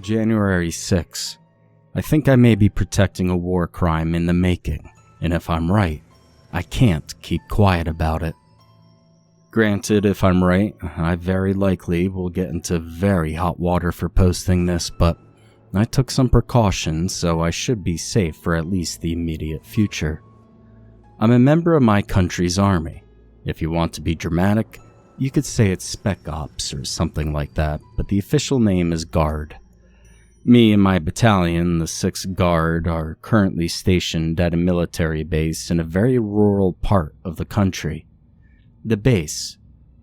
January 6. I think I may be protecting a war crime in the making, and if I'm right, I can't keep quiet about it. Granted, if I'm right, I very likely will get into very hot water for posting this, but I took some precautions, so I should be safe for at least the immediate future. I'm a member of my country's army. If you want to be dramatic, you could say it's Spec Ops or something like that, but the official name is Guard. Me and my battalion, the 6th Guard, are currently stationed at a military base in a very rural part of the country. The base,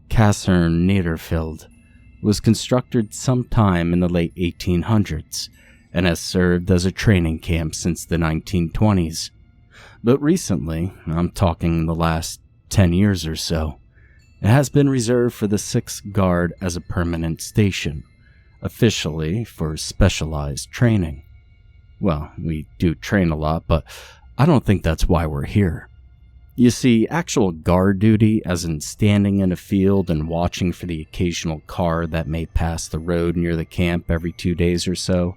Kasern Niederfeld, was constructed sometime in the late 1800s and has served as a training camp since the 1920s. But recently, I'm talking the last 10 years or so, it has been reserved for the 6th Guard as a permanent station, officially for specialized training. Well, we do train a lot, but I don't think that's why we're here. You see, actual guard duty, as in standing in a field and watching for the occasional car that may pass the road near the camp every 2 days or so,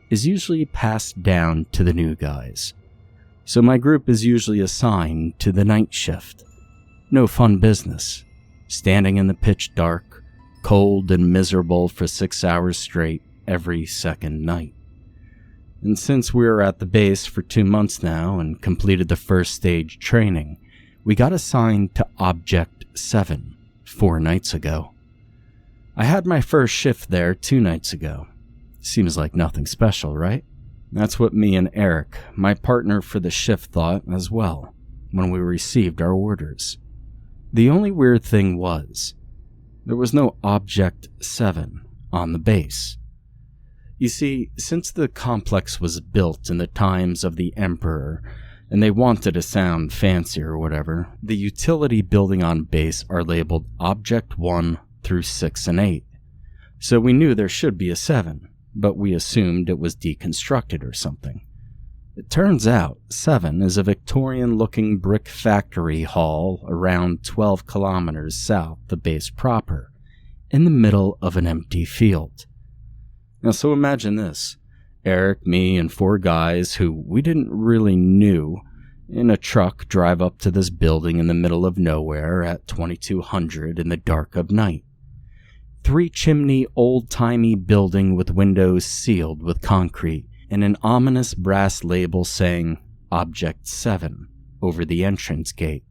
is usually passed down to the new guys. So my group is usually assigned to the night shift. No fun business. Standing in the pitch dark, cold and miserable for 6 hours straight every second night. And since we were at the base for 2 months now and completed the first stage training, we got assigned to Objekt 7 4 nights ago. I had my first shift there 2 nights ago. Seems like nothing special, right? That's what me and Eric, my partner for the shift, thought as well when we received our orders. The only weird thing was, there was no Objekt 7 on the base. You see, since the complex was built in the times of the Emperor, and they wanted to sound fancy or whatever, the utility building on base are labeled Objekt 1 through 6 and 8. So we knew there should be a 7, but we assumed it was deconstructed or something. It turns out 7 is a Victorian-looking brick factory hall around 12 kilometers south of the base proper, in the middle of an empty field. Now, so imagine this. Eric, me, and 4 guys who we didn't really knew in a truck drive up to this building in the middle of nowhere at 2200 in the dark of night. 3-chimney, old-timey building with windows sealed with concrete and an ominous brass label saying Objekt 7 over the entrance gate.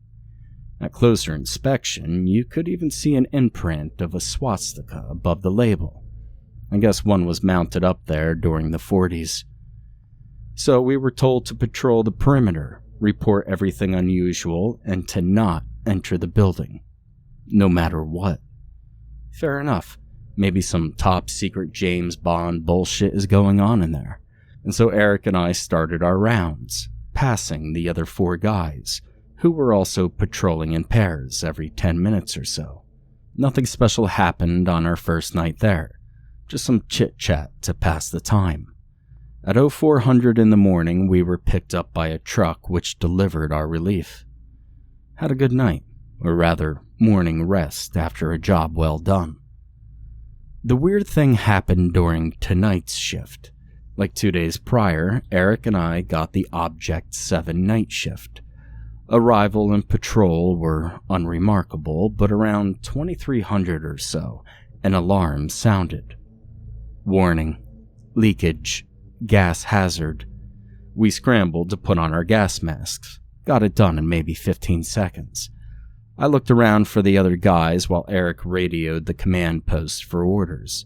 At closer inspection, you could even see an imprint of a swastika above the label. I guess one was mounted up there during the 40s. So we were told to patrol the perimeter, report everything unusual, and to not enter the building, no matter what. Fair enough. Maybe some top secret James Bond bullshit is going on in there. And so Eric and I started our rounds, passing the other 4 guys, who were also patrolling in pairs every 10 minutes or so. Nothing special happened on our first night there. Just some chit-chat to pass the time. At 0400 in the morning, we were picked up by a truck which delivered our relief. Had a good night, or rather, morning rest after a job well done. The weird thing happened during tonight's shift. Like 2 days prior, Eric and I got the Objekt 7 night shift. Arrival and patrol were unremarkable, but around 2300 or so, an alarm sounded. Warning, leakage, gas hazard. We scrambled to put on our gas masks. Got it done in maybe 15 seconds. I looked around for the other guys while Eric radioed the command post for orders.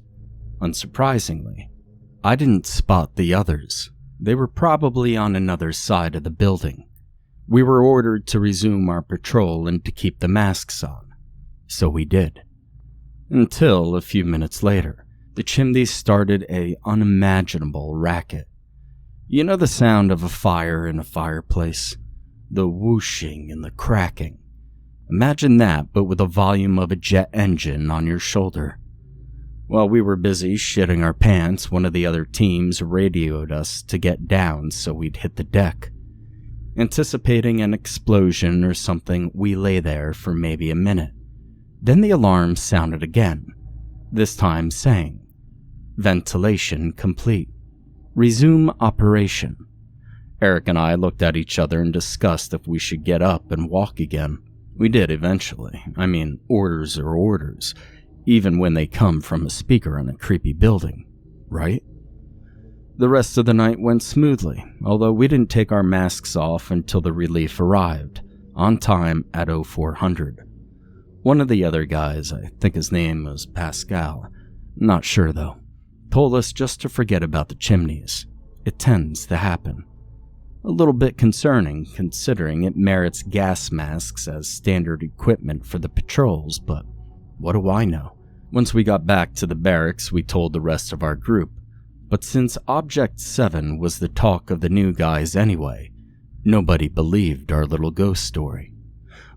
Unsurprisingly, I didn't spot the others. They were probably on another side of the building. We were ordered to resume our patrol and to keep the masks on. So we did. Until a few minutes later, the chimney started a unimaginable racket. You know the sound of a fire in a fireplace? The whooshing and the cracking. Imagine that, but with the volume of a jet engine on your shoulder. While we were busy shitting our pants, one of the other teams radioed us to get down so we'd hit the deck. Anticipating an explosion or something, we lay there for maybe a minute. Then the alarm sounded again, this time saying, Ventilation complete. Resume operation. Eric and I looked at each other and discussed if we should get up and walk again. We did eventually. I mean, orders are orders, even when they come from a speaker in a creepy building, right? The rest of the night went smoothly, although we didn't take our masks off until the relief arrived, on time at 0400. One of the other guys, I think his name was Pascal, not sure though, told us just to forget about the chimneys. It tends to happen. A little bit concerning, considering it merits gas masks as standard equipment for the patrols, but what do I know? Once we got back to the barracks, we told the rest of our group, but since Objekt 7 was the talk of the new guys anyway, nobody believed our little ghost story.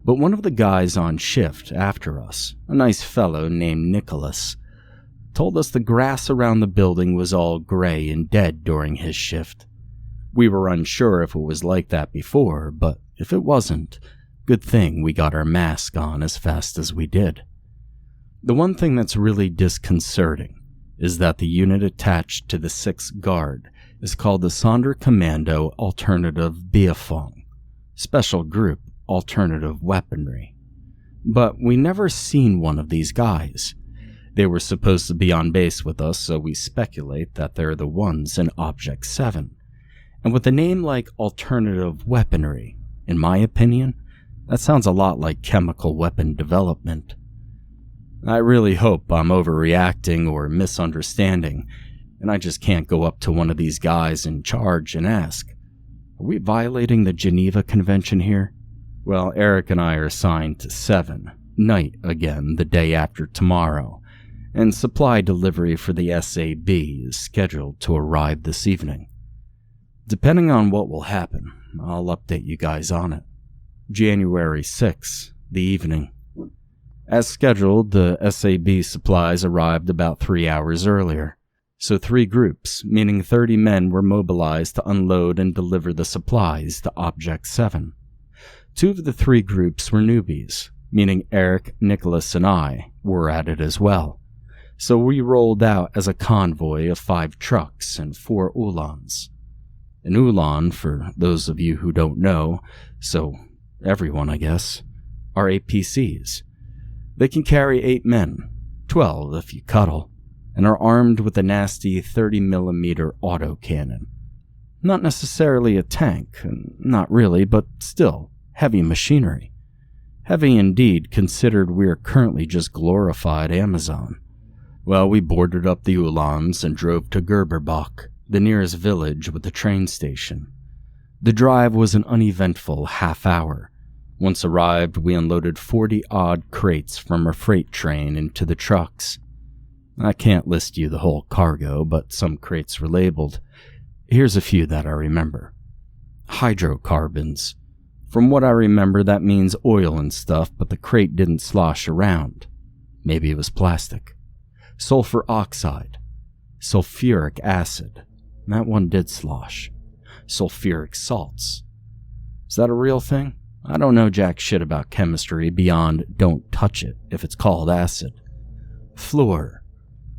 But one of the guys on shift after us, a nice fellow named Nicholas, told us the grass around the building was all gray and dead during his shift. We were unsure if it was like that before, but if it wasn't, good thing we got our mask on as fast as we did. The one thing that's really disconcerting is that the unit attached to the 6th Guard is called the Sonderkommando Alternative Beifang, Special Group Alternative Weaponry. But we never seen one of these guys. They were supposed to be on base with us, so we speculate that they're the ones in Objekt 7. And with a name like Alternative Weaponry, in my opinion, that sounds a lot like chemical weapon development. I really hope I'm overreacting or misunderstanding, and I just can't go up to one of these guys in charge and ask, are we violating the Geneva Convention here? Well, Eric and I are assigned to 7, night again the day after tomorrow, and supply delivery for the SAB is scheduled to arrive this evening. Depending on what will happen, I'll update you guys on it. January 6th, the evening. As scheduled, the SAB supplies arrived about 3 hours earlier. So 3 groups, meaning 30 men, were mobilized to unload and deliver the supplies to Objekt 7. 2 of the 3 groups were newbies, meaning Eric, Nicholas, and I were at it as well. So we rolled out as a convoy of 5 trucks and 4 Ulans. An Ulan, for those of you who don't know, so everyone I guess, are APCs. They can carry 8 men, 12 if you cuddle, and are armed with a nasty 30mm autocannon. Not necessarily a tank, not really, but still, heavy machinery. Heavy indeed, considered we are currently just glorified Amazon. Well, we boarded up the Ulans and drove to Gerberbach, the nearest village with the train station. The drive was an uneventful half hour. Once arrived, we unloaded 40-odd crates from a freight train into the trucks. I can't list you the whole cargo, but some crates were labeled. Here's a few that I remember. Hydrocarbons. From what I remember, that means oil and stuff, but the crate didn't slosh around. Maybe it was plastic. Sulfur oxide. Sulfuric acid. That one did slosh. Sulfuric salts. Is that a real thing? I don't know jack shit about chemistry beyond don't touch it if it's called acid. Fluor.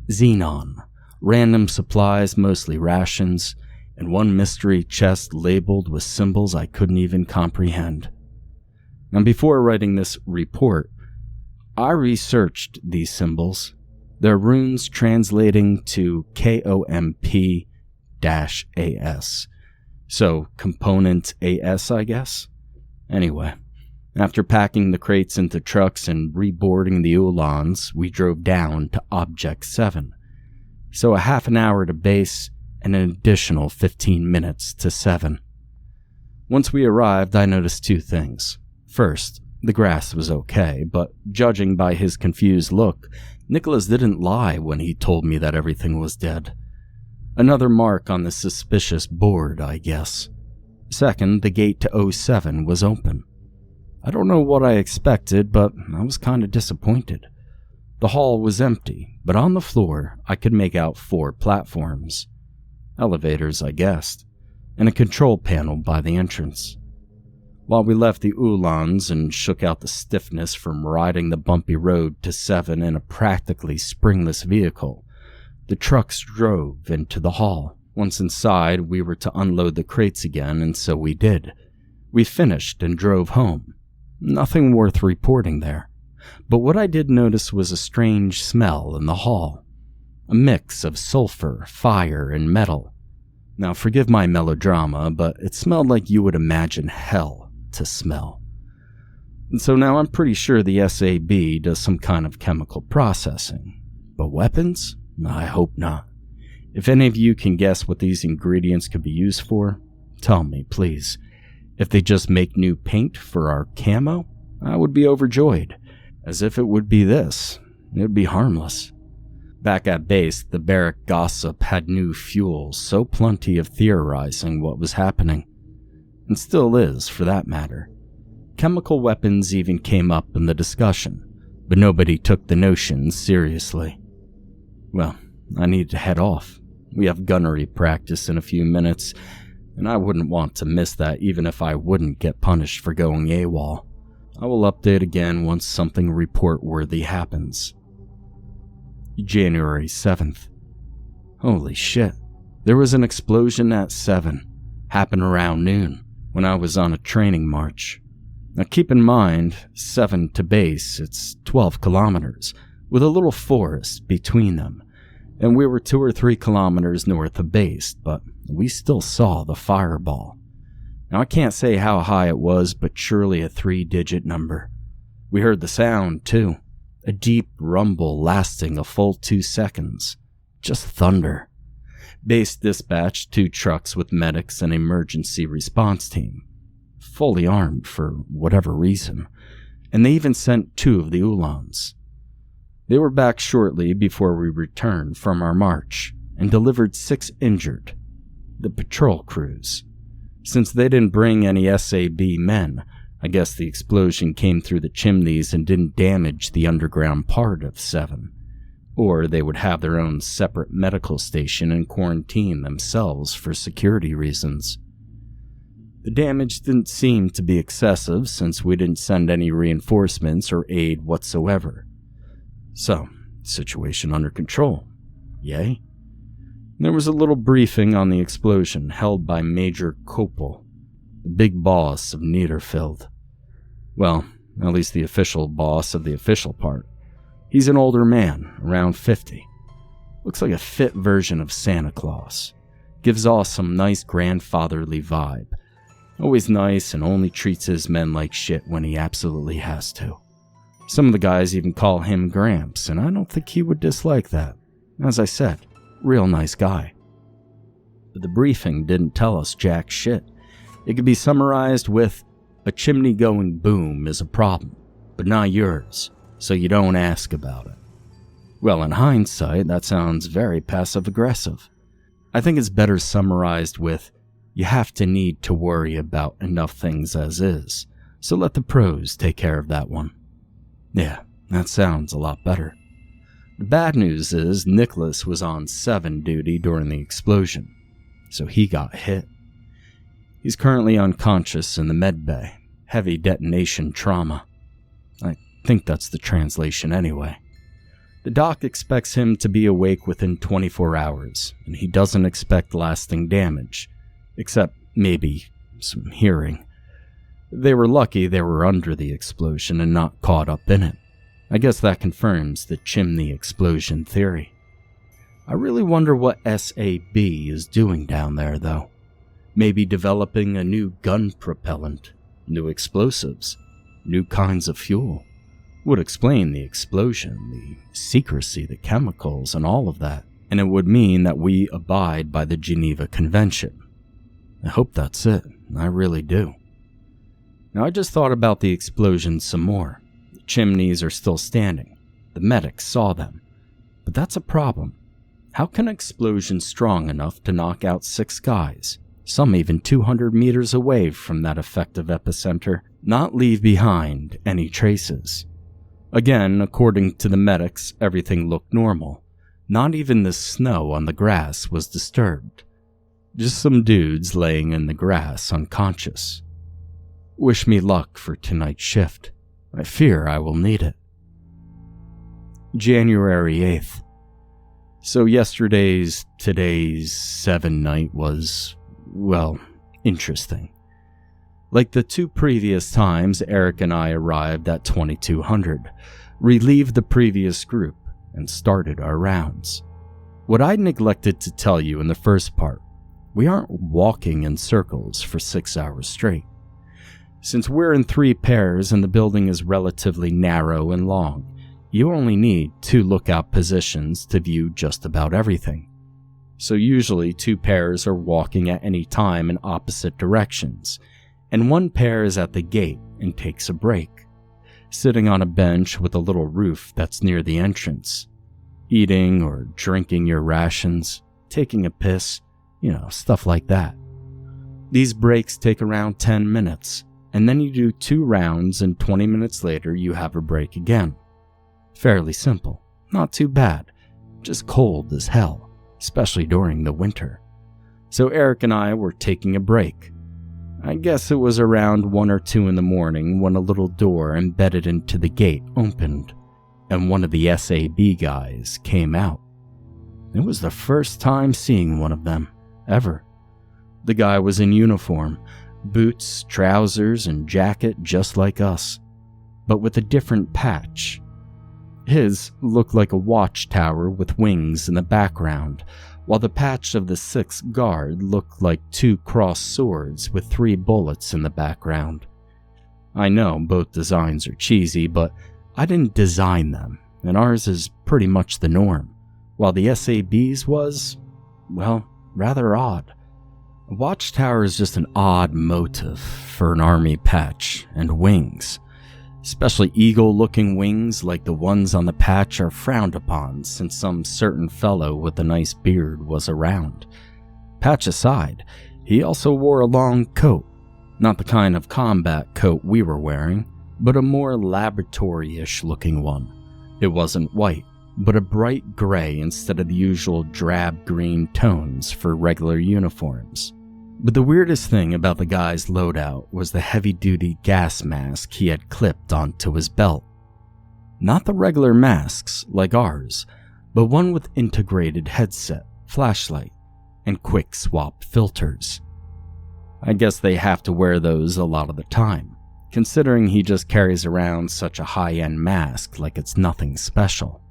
Xenon. Random supplies, mostly rations, and one mystery chest labeled with symbols I couldn't even comprehend. Now, before writing this report, I researched these symbols. They're runes translating to KOMP-AS. So, component AS, I guess? Anyway, after packing the crates into trucks and reboarding the Ulans, we drove down to Objekt 7. So a half an hour to base and an additional 15 minutes to 7. Once we arrived, I noticed 2 things. First, the grass was okay, but judging by his confused look, Nicholas didn't lie when he told me that everything was dead. Another mark on the suspicious board, I guess. Second, the gate to 07 was open. I don't know what I expected, but I was kind of disappointed. The hall was empty, but on the floor I could make out 4 platforms. Elevators, I guessed, and a control panel by the entrance. While we left the Ulans and shook out the stiffness from riding the bumpy road to 7 in a practically springless vehicle, The trucks drove into the hall. Once inside, we were to unload the crates again, and so we did. We finished and drove home. Nothing worth reporting there. But what I did notice was a strange smell in the hall. A mix of sulfur, fire, and metal. Now, forgive my melodrama, but it smelled like you would imagine hell to smell. And so now I'm pretty sure the SAB does some kind of chemical processing. But weapons? I hope not. If any of you can guess what these ingredients could be used for, tell me, please. If they just make new paint for our camo, I would be overjoyed. As if it would be this. It would be harmless. Back at base, the barrack gossip had new fuel, so plenty of theorizing what was happening. And still is, for that matter. Chemical weapons even came up in the discussion, but nobody took the notion seriously. Well, I need to head off. We have gunnery practice in a few minutes, and I wouldn't want to miss that even if I wouldn't get punished for going AWOL. I will update again once something report-worthy happens. January 7th. Holy shit. There was an explosion at 7. Happened around noon, when I was on a training march. Now keep in mind, 7 to base, it's 12 kilometers, with a little forest between them. And we were 2 or 3 kilometers north of base, but we still saw the fireball. Now I can't say how high it was, but surely a 3-digit number. We heard the sound, too. A deep rumble lasting a full 2 seconds. Just thunder. Base dispatched 2 trucks with medics and emergency response team. Fully armed for whatever reason. And they even sent 2 of the Uhlans. They were back shortly before we returned from our march and delivered 6 injured. The patrol crews. Since they didn't bring any SAB men, I guess the explosion came through the chimneys and didn't damage the underground part of 7. Or they would have their own separate medical station and quarantine themselves for security reasons. The damage didn't seem to be excessive since we didn't send any reinforcements or aid whatsoever. So, situation under control. Yay? There was a little briefing on the explosion held by Major Kopel, the big boss of Niederfeld. Well, at least the official boss of the official part. He's an older man, around 50. Looks like a fit version of Santa Claus. Gives off some nice grandfatherly vibe. Always nice and only treats his men like shit when he absolutely has to. Some of the guys even call him Gramps, and I don't think he would dislike that. As I said, real nice guy. But the briefing didn't tell us jack shit. It could be summarized with, a chimney going boom is a problem, but not yours, so you don't ask about it. Well, in hindsight, that sounds very passive-aggressive. I think it's better summarized with, you have to need to worry about enough things as is, so let the pros take care of that one. Yeah, that sounds a lot better. The bad news is Nicholas was on 7 duty during the explosion, so he got hit. He's currently unconscious in the med bay, heavy detonation trauma. I think that's the translation anyway. The doc expects him to be awake within 24 hours, and he doesn't expect lasting damage, except maybe some hearing. They were lucky they were under the explosion and not caught up in it. I guess that confirms the chimney explosion theory. I really wonder what SAB is doing down there, though. Maybe developing a new gun propellant, new explosives, new kinds of fuel. Would explain the explosion, the secrecy, the chemicals, and all of that. And it would mean that we abide by the Geneva Convention. I hope that's it. I really do. Now I just thought about the explosion some more. The chimneys are still standing. The medics saw them. But that's a problem. How can an explosion strong enough to knock out 6 guys, some even 200 meters away from that effective epicenter, not leave behind any traces? Again, according to the medics, everything looked normal. Not even the snow on the grass was disturbed. Just some dudes laying in the grass unconscious. Wish me luck for tonight's shift. I fear I will need it. January 8th. So today's 7 night was, well, interesting. Like the 2 previous times, Eric and I arrived at 2200, relieved the previous group, and started our rounds. What I neglected to tell you in the first part, we aren't walking in circles for 6 hours straight. Since we're in 3 pairs and the building is relatively narrow and long, you only need 2 lookout positions to view just about everything. So usually 2 pairs are walking at any time in opposite directions, and 1 pair is at the gate and takes a break, sitting on a bench with a little roof that's near the entrance, eating or drinking your rations, taking a piss, stuff like that. These breaks take around 10 minutes, and then you do 2 rounds and 20 minutes later you have a break again. Fairly simple, not too bad, just cold as hell, especially during the winter. So Eric and I were taking a break. I guess it was around 1 or 2 in the morning when a little door embedded into the gate opened, and one of the SAB guys came out. It was the first time seeing one of them, ever. The guy was in uniform, boots, trousers, and jacket just like us, but with a different patch. His looked like a watchtower with wings in the background, while the patch of the 6th guard looked like 2 crossed swords with 3 bullets in the background. I know both designs are cheesy, but I didn't design them, and ours is pretty much the norm, while the SAB's was, well, rather odd. A watchtower is just an odd motive for an army patch, and wings, especially eagle-looking wings like the ones on the patch, are frowned upon since some certain fellow with a nice beard was around. Patch aside, he also wore a long coat, not the kind of combat coat we were wearing, but a more laboratory-ish looking one. It wasn't white, but a bright gray instead of the usual drab green tones for regular uniforms. But the weirdest thing about the guy's loadout was the heavy-duty gas mask he had clipped onto his belt. Not the regular masks like ours, but one with integrated headset, flashlight, and quick swap filters. I guess they have to wear those a lot of the time, considering he just carries around such a high-end mask like it's nothing special.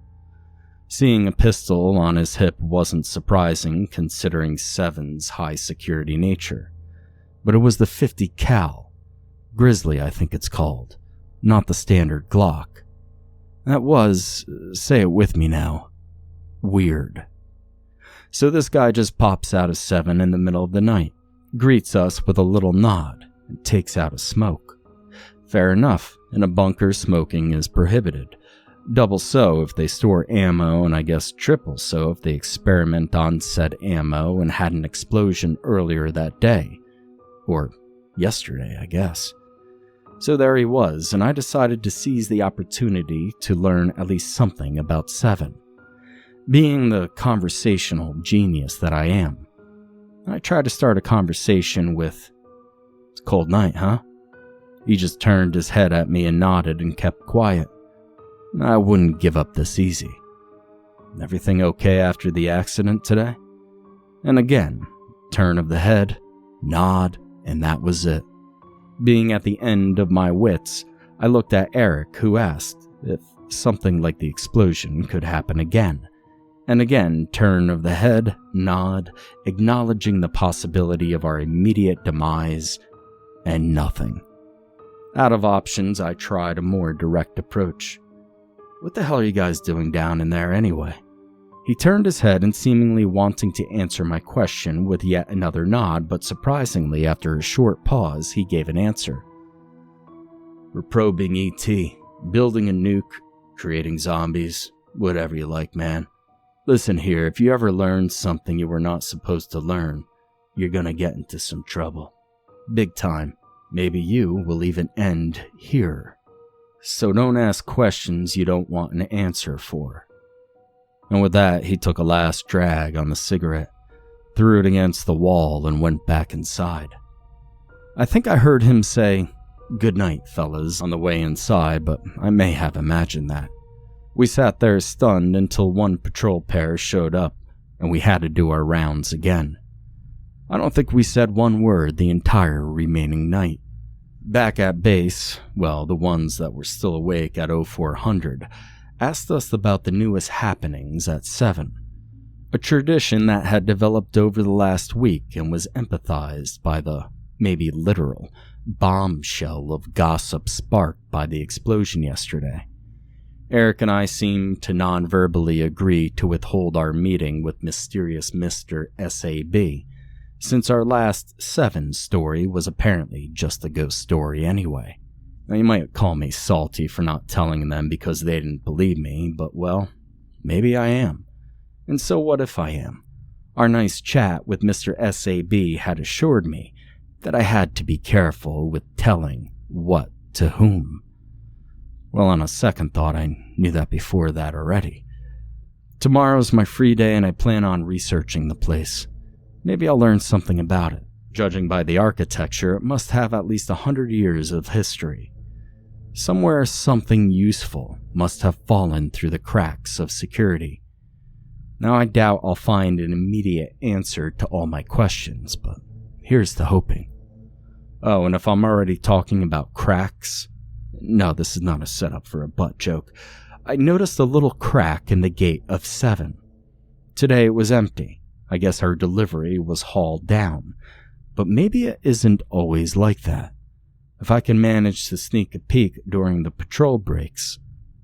Seeing a pistol on his hip wasn't surprising considering 7's high security nature, but it was the 50 cal, Grizzly I think it's called, not the standard Glock. That was, say it with me now, weird. So this guy just pops out of 7 in the middle of the night, greets us with a little nod, and takes out a smoke. Fair enough, in a bunker smoking is prohibited. Double so if they store ammo, and I guess triple so if they experiment on said ammo and had an explosion earlier that day. Or yesterday, I guess. So there he was, and I decided to seize the opportunity to learn at least something about 7. Being the conversational genius that I am, I tried to start a conversation with, "It's a cold night, huh?" He just turned his head at me and nodded and kept quiet. I wouldn't give up this easy. "Everything okay after the accident today?" And again, turn of the head, nod, and that was it. Being at the end of my wits, I looked at Eric, who asked if something like the explosion could happen again. And again, turn of the head, nod, acknowledging the possibility of our immediate demise, and nothing. Out of options, I tried a more direct approach. "What the hell are you guys doing down in there anyway?" He turned his head and seemingly wanting to answer my question with yet another nod, but surprisingly, after a short pause, he gave an answer. "We're probing ET, building a nuke, creating zombies, whatever you like, man. Listen here, if you ever learn something you were not supposed to learn, you're gonna get into some trouble. Big time. Maybe you will even end here. So don't ask questions you don't want an answer for." And with that, he took a last drag on the cigarette, threw it against the wall, and went back inside. I think I heard him say, "Good night, fellas," on the way inside, but I may have imagined that. We sat there stunned until one patrol pair showed up, and we had to do our rounds again. I don't think we said one word the entire remaining night. Back at base, well, the ones that were still awake at 0400 asked us about the newest happenings at 7. A tradition that had developed over the last week and was empathized by the, maybe literal, bombshell of gossip sparked by the explosion yesterday. Eric and I seemed to non-verbally agree to withhold our meeting with mysterious Mr. SAB, since our last 7 story was apparently just a ghost story anyway. Now, you might call me salty for not telling them because they didn't believe me, but well, maybe I am. And so what if I am? Our nice chat with Mr. SAB had assured me that I had to be careful with telling what to whom. Well, on a second thought, I knew that before that already. Tomorrow's my free day and I plan on researching the place. Maybe I'll learn something about it. Judging by the architecture, it must have at least 100 years of history. Somewhere something useful must have fallen through the cracks of security. Now I doubt I'll find an immediate answer to all my questions, but here's to hoping. Oh, and if I'm already talking about cracks, no, this is not a setup for a butt joke. I noticed a little crack in the gate of 7. Today it was empty. I guess our delivery was hauled down, but maybe it isn't always like that. If I can manage to sneak a peek during the patrol breaks,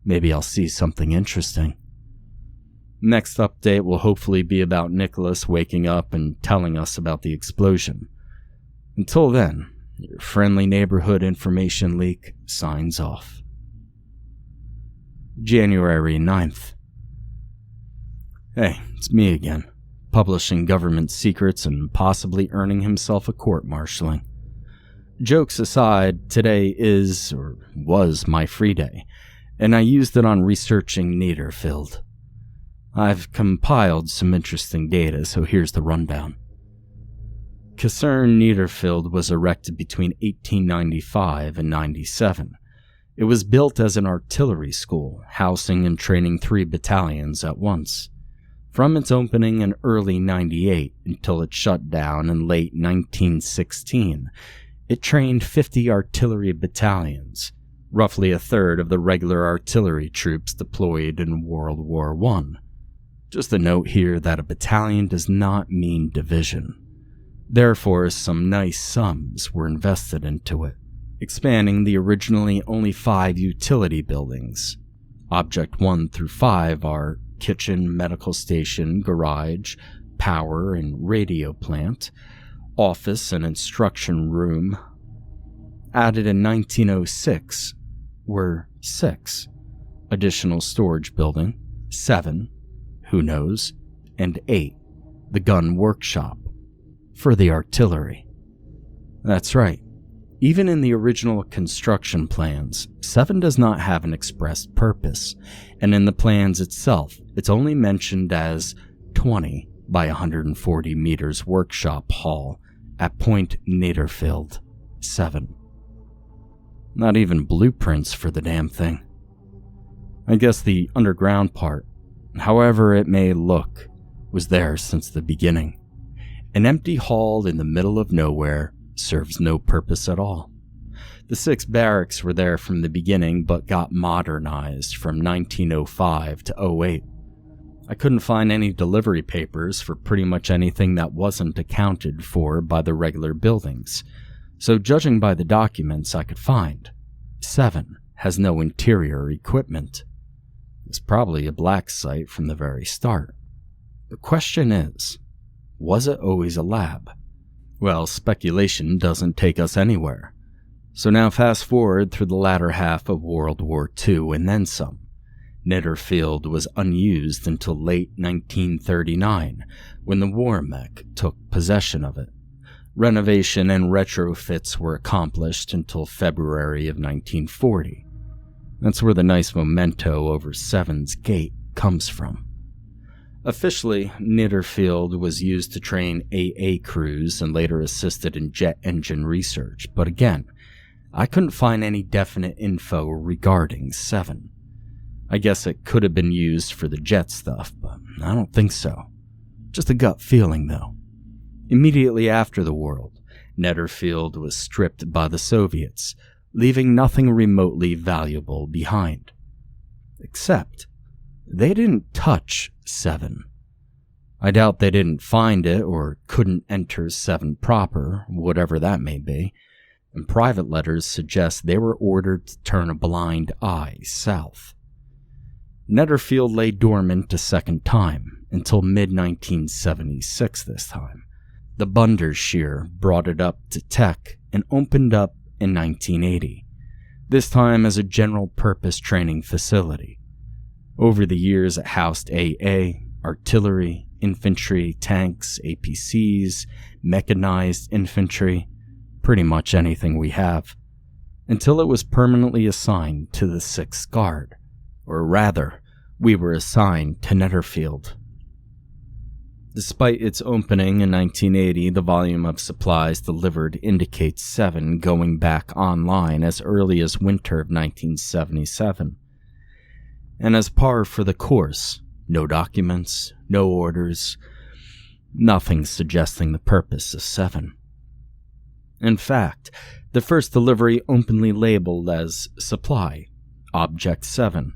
maybe I'll see something interesting. Next update will hopefully be about Nicholas waking up and telling us about the explosion. Until then, your friendly neighborhood information leak signs off. January 9th. Hey, it's me again, publishing government secrets and possibly earning himself a court-martialing. Jokes aside, today is, or was, my free day, and I used it on researching Niederfield. I've compiled some interesting data, so here's the rundown. Kaserne Niederfield was erected between 1895 and 97. It was built as an artillery school, housing and training 3 battalions at once. From its opening in early 98 until it shut down in late 1916, it trained 50 artillery battalions, roughly a third of the regular artillery troops deployed in World War I. Just a note here that a battalion does not mean division. Therefore, some nice sums were invested into it, expanding the originally only 5 utility buildings. Object 1 through 5 are kitchen, medical station, garage, power and radio plant, office and instruction room. Added in 1906 were 6. Additional storage building, 7, who knows, and 8, the gun workshop, for the artillery. That's right. Even in the original construction plans, 7 does not have an expressed purpose, and in the plans itself, it's only mentioned as 20 by 140 meters workshop hall at Point Niederfield 7. Not even blueprints for the damn thing. I guess the underground part, however it may look, was there since the beginning. An empty hall in the middle of nowhere serves no purpose at all. The 6 barracks were there from the beginning but got modernized from 1905 to 08. I couldn't find any delivery papers for pretty much anything that wasn't accounted for by the regular buildings, so judging by the documents I could find, 7 has no interior equipment. It's probably a black site from the very start. The question is, was it always a lab? Well, speculation doesn't take us anywhere. So now fast forward through the latter half of World War II and then some. Niederfield was unused until late 1939, when the war mech took possession of it. Renovation and retrofits were accomplished until February of 1940. That's where the nice memento over 7's gate comes from. Officially, Niederfield was used to train AA crews and later assisted in jet engine research, but again, I couldn't find any definite info regarding 7. I guess it could have been used for the jet stuff, but I don't think so. Just a gut feeling, though. Immediately after the world, Netherfield was stripped by the Soviets, leaving nothing remotely valuable behind. Except, they didn't touch 7. I doubt they didn't find it or couldn't enter 7 proper, whatever that may be, and private letters suggest they were ordered to turn a blind eye south. Netherfield lay dormant a second time, until mid-1976 this time. The Bundersheer brought it up to tech and opened up in 1980, this time as a general-purpose training facility. Over the years it housed AA, artillery, infantry, tanks, APCs, mechanized infantry, pretty much anything we have, until it was permanently assigned to the 6th Guard, or rather, we were assigned to Netherfield. Despite its opening in 1980, the volume of supplies delivered indicates 7 going back online as early as winter of 1977. And as par for the course, no documents, no orders, nothing suggesting the purpose of 7. In fact, the first delivery openly labeled as Supply, Objekt 7,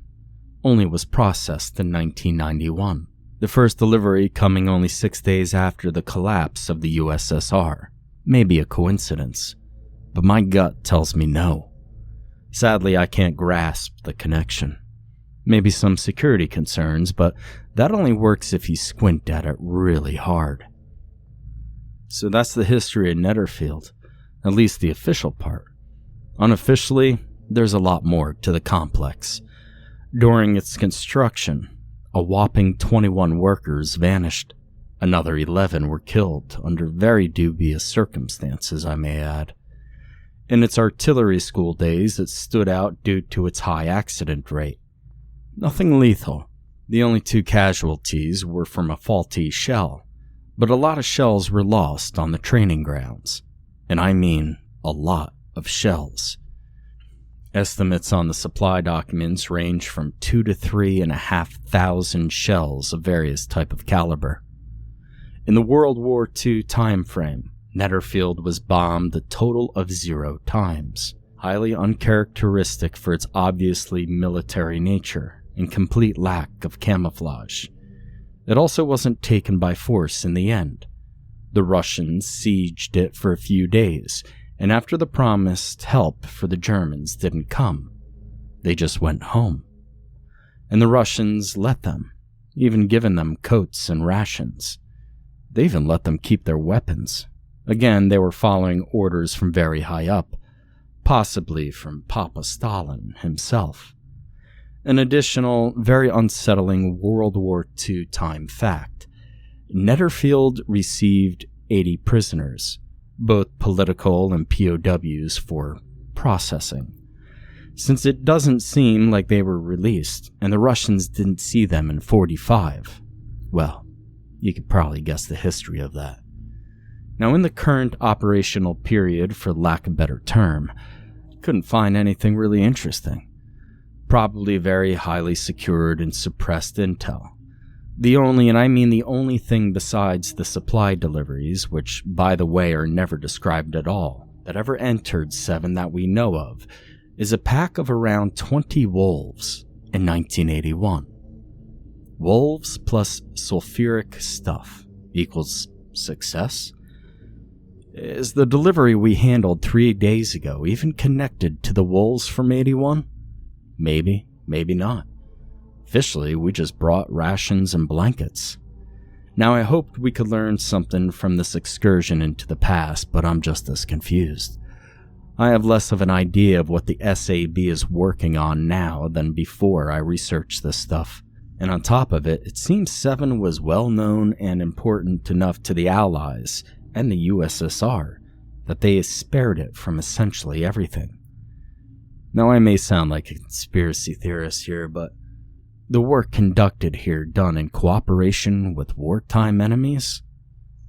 only was processed in 1991. The first delivery coming only 6 days after the collapse of the USSR. Maybe a coincidence, but my gut tells me no. Sadly, I can't grasp the connection. Maybe some security concerns, but that only works if you squint at it really hard. So that's the history of Netherfield, at least the official part. Unofficially, there's a lot more to the complex. During its construction, a whopping 21 workers vanished. Another 11 were killed under very dubious circumstances, I may add. In its artillery school days, it stood out due to its high accident rate. Nothing lethal. The only 2 casualties were from a faulty shell, but a lot of shells were lost on the training grounds. And I mean a lot of shells. Estimates on the supply documents range from 2 to 3,500 shells of various type of caliber. In the World War II time frame, Netherfield was bombed a total of 0 times, highly uncharacteristic for its obviously military nature and complete lack of camouflage. It also wasn't taken by force in the end. The Russians sieged it for a few days, and after the promised help for the Germans didn't come, they just went home. And the Russians let them, even giving them coats and rations. They even let them keep their weapons. Again, they were following orders from very high up, possibly from Papa Stalin himself. An additional, very unsettling World War II time fact: Netherfield received 80 prisoners, both political and POWs, for processing. Since it doesn't seem like they were released, and the Russians didn't see them in 45, well, you could probably guess the history of that. Now, in the current operational period, for lack of a better term, couldn't find anything really interesting. Probably very highly secured and suppressed intel. The only, and I mean the only thing besides the supply deliveries, which by the way are never described at all, that ever entered 7 that we know of, is a pack of around 20 wolves in 1981. Wolves plus sulfuric stuff equals success? Is the delivery we handled 3 days ago even connected to the wolves from 81? Maybe, maybe not. Officially, we just brought rations and blankets. Now, I hoped we could learn something from this excursion into the past, but I'm just as confused. I have less of an idea of what the SAB is working on now than before I researched this stuff. And on top of it, it seems 7 was well known and important enough to the Allies and the USSR that they spared it from essentially everything. Now, I may sound like a conspiracy theorist here, but the work conducted here done in cooperation with wartime enemies?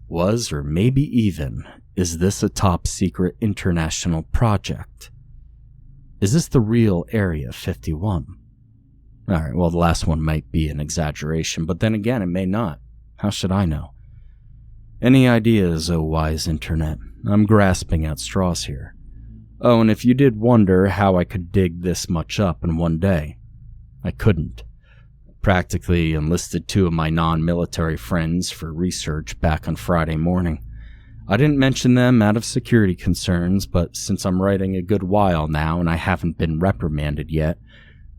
Was, or maybe even, is this a top-secret international project? Is this the real Area 51? Alright, well, the last one might be an exaggeration, but then again, it may not. How should I know? Any ideas, oh wise internet? I'm grasping at straws here. Oh, and if you did wonder how I could dig this much up in one day, I couldn't. Practically enlisted 2 of my non-military friends for research back on Friday morning. I didn't mention them out of security concerns, but since I'm writing a good while now and I haven't been reprimanded yet,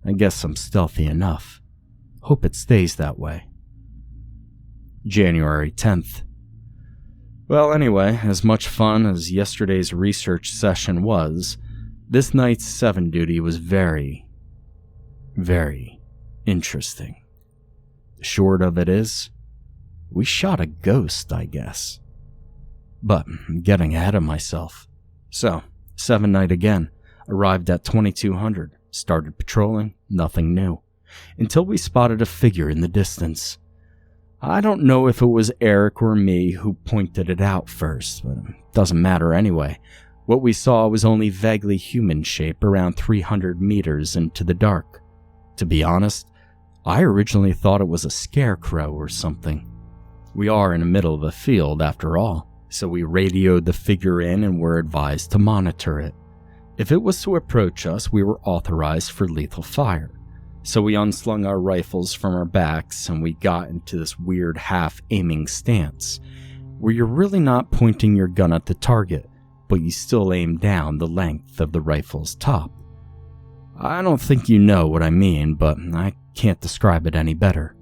I guess I'm stealthy enough. Hope it stays that way. January 10th. Well, anyway, as much fun as yesterday's research session was, this night's 7 duty was very, very interesting. The short of it is, we shot a ghost, I guess. But I'm getting ahead of myself. So, 7 night again, arrived at 2200. Started patrolling, nothing new, until we spotted a figure in the distance. I don't know if it was Eric or me who pointed it out first, but it doesn't matter anyway. What we saw was only vaguely human shape around 300 meters into the dark. To be honest, I originally thought it was a scarecrow or something. We are in the middle of a field after all, so we radioed the figure in and were advised to monitor it. If it was to approach us, we were authorized for lethal fire. So we unslung our rifles from our backs and we got into this weird half-aiming stance, where you're really not pointing your gun at the target, but you still aim down the length of the rifle's top. I don't think you know what I mean, but I can't describe it any better.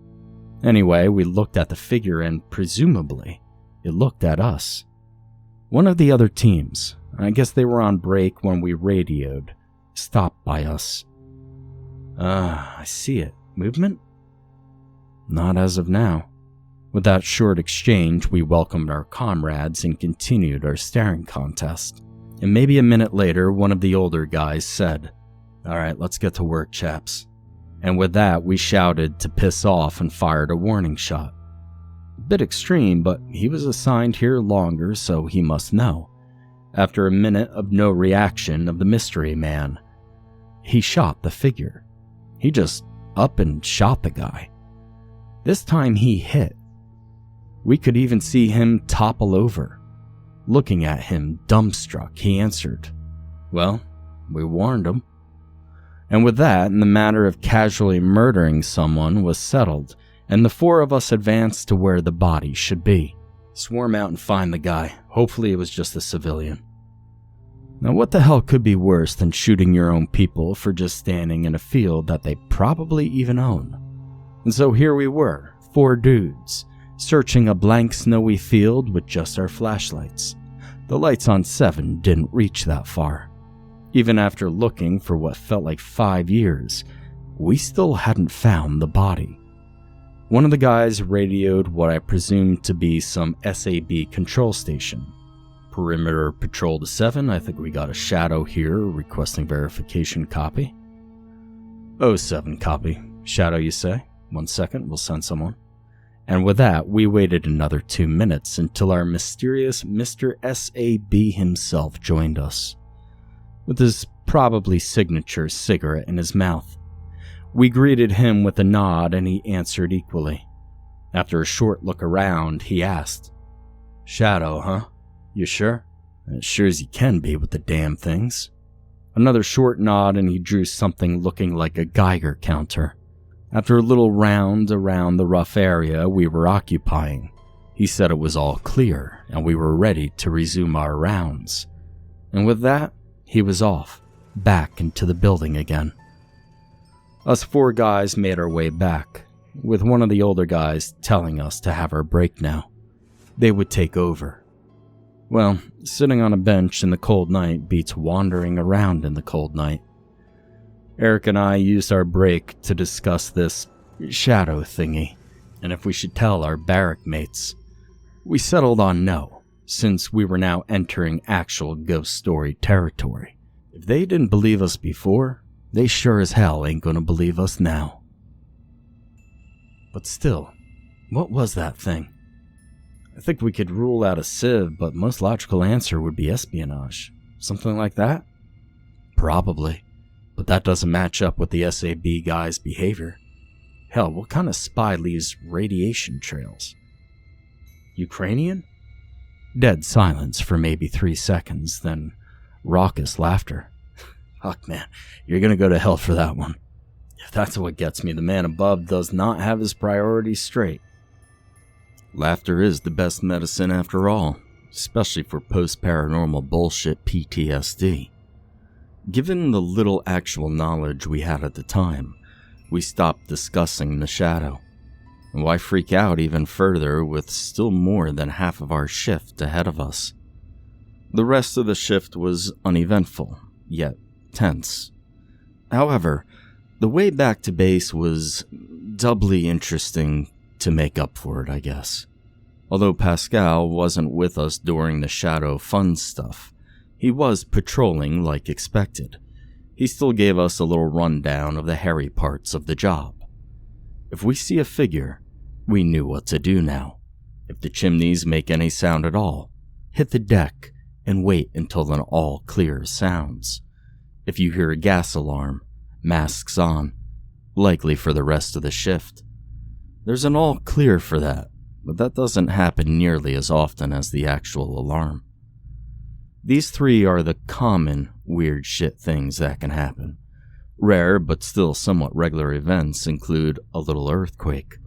Anyway, we looked at the figure and presumably, it looked at us. One of the other teams, I guess they were on break when we radioed, stopped by us. I see it. Movement? Not as of now. With that short exchange, we welcomed our comrades and continued our staring contest. And maybe a minute later, one of the older guys said, "Alright, let's get to work, chaps." And with that, we shouted to piss off and fired a warning shot. A bit extreme, but he was assigned here longer, so he must know. After a minute of no reaction of the mystery man, he shot the figure. He just up and shot the guy. This time he hit. We could even see him topple over. Looking at him, dumbstruck, he answered, "Well, we warned him." And with that, the matter of casually murdering someone was settled, and the 4 of us advanced to where the body should be. Swarm out and find the guy. Hopefully it was just a civilian. Now what the hell could be worse than shooting your own people for just standing in a field that they probably even own? And so here we were, 4 dudes, searching a blank snowy field with just our flashlights. The lights on 7 didn't reach that far. Even after looking for what felt like 5 years, we still hadn't found the body. One of the guys radioed what I presumed to be some SAB control station. Perimeter patrol to 7, I think we got a shadow here requesting verification copy. 07 copy. Shadow you say? 1 second, we'll send someone. And with that, we waited another 2 minutes until our mysterious Mr. SAB himself joined us, with his probably signature cigarette in his mouth. We greeted him with a nod and he answered equally. After a short look around, he asked, "Shadow, huh? You sure?" "As sure as you can be with the damn things." Another short nod and he drew something looking like a Geiger counter. After a little round around the rough area we were occupying, he said it was all clear and we were ready to resume our rounds. And with that, he was off, back into the building again. Us 4 guys made our way back, with one of the older guys telling us to have our break now. They would take over. Well, sitting on a bench in the cold night beats wandering around in the cold night. Eric and I used our break to discuss this shadow thingy, and if we should tell our barrack mates. We settled on no, since we were now entering actual ghost story territory. If they didn't believe us before, they sure as hell ain't gonna believe us now. But still, what was that thing? I think we could rule out a sieve, but most logical answer would be espionage. Something like that? Probably. But that doesn't match up with the SAB guy's behavior. Hell, what kind of spy leaves radiation trails? Ukrainian? Dead silence for maybe 3 seconds, then raucous laughter. Fuck, man, you're gonna go to hell for that one. If that's what gets me, the man above does not have his priorities straight. Laughter is the best medicine after all, especially for post-paranormal bullshit PTSD. Given the little actual knowledge we had at the time, we stopped discussing the shadow. And why freak out even further with still more than half of our shift ahead of us? The rest of the shift was uneventful, yet tense. However, the way back to base was doubly interesting to make up for it, I guess. Although Pascal wasn't with us during the shadow fun stuff, he was patrolling like expected. He still gave us a little rundown of the hairy parts of the job. If we see a figure, we knew what to do now. If the chimneys make any sound at all, hit the deck and wait until an all clear sounds. If you hear a gas alarm, masks on, likely for the rest of the shift. There's an all clear for that, but that doesn't happen nearly as often as the actual alarm. These 3 are the common weird shit things that can happen. Rare but still somewhat regular events include a little earthquake.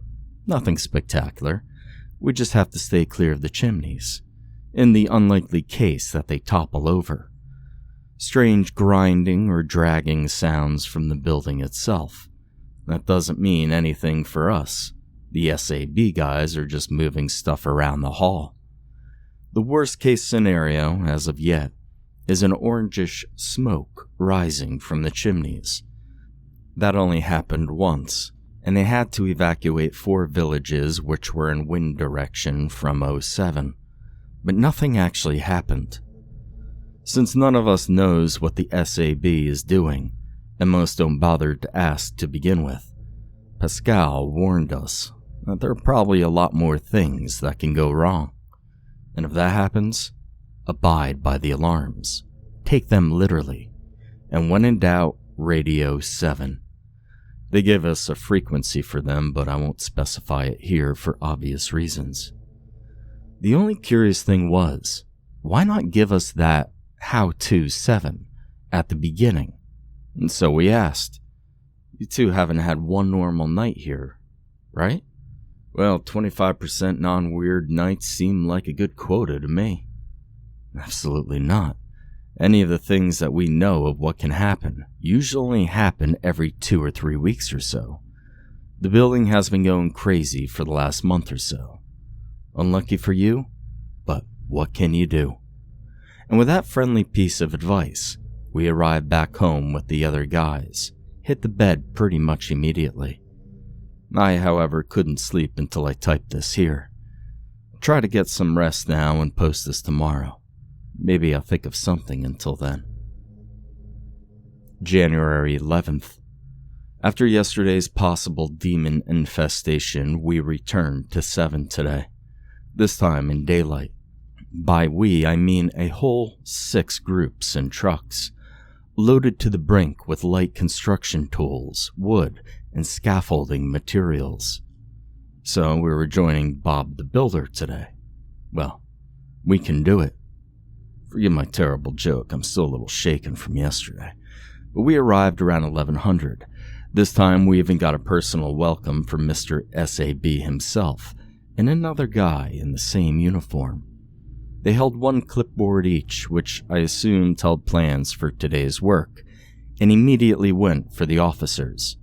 Nothing spectacular. We just have to stay clear of the chimneys, in the unlikely case that they topple over. Strange grinding or dragging sounds from the building itself. That doesn't mean anything for us. The SAB guys are just moving stuff around the hall. The worst case scenario, as of yet, is an orangish smoke rising from the chimneys. That only happened once, and they had to evacuate 4 villages which were in wind direction from 07. But nothing actually happened. Since none of us knows what the SAB is doing, and most don't bother to ask to begin with, Pascal warned us that there are probably a lot more things that can go wrong. And if that happens, abide by the alarms. Take them literally. And when in doubt, radio 7. They give us a frequency for them, but I won't specify it here for obvious reasons. The only curious thing was, why not give us that how-to 7 at the beginning? And so we asked. You two haven't had one normal night here, right? Well, 25% non-weird nights seem like a good quota to me. Absolutely not. Any of the things that we know of what can happen usually only happen every 2 or 3 weeks or so. The building has been going crazy for the last month or so. Unlucky for you, but what can you do? And with that friendly piece of advice, we arrived back home with the other guys, hit the bed pretty much immediately. I, however, couldn't sleep until I typed this here. I'll try to get some rest now and post this tomorrow. Maybe I'll think of something until then. January 11th. After yesterday's possible demon infestation, we returned to 7 today. This time in daylight. By we, I mean a whole 6 groups and trucks, loaded to the brink with light construction tools, wood, and scaffolding materials. So we were joining Bob the Builder today. Well, we can do it. Forgive my terrible joke, I'm still a little shaken from yesterday. But we arrived around 1100. This time we even got a personal welcome from Mr. SAB himself, and another guy in the same uniform. They held one clipboard each, which I assumed held plans for today's work, and immediately went for the officers.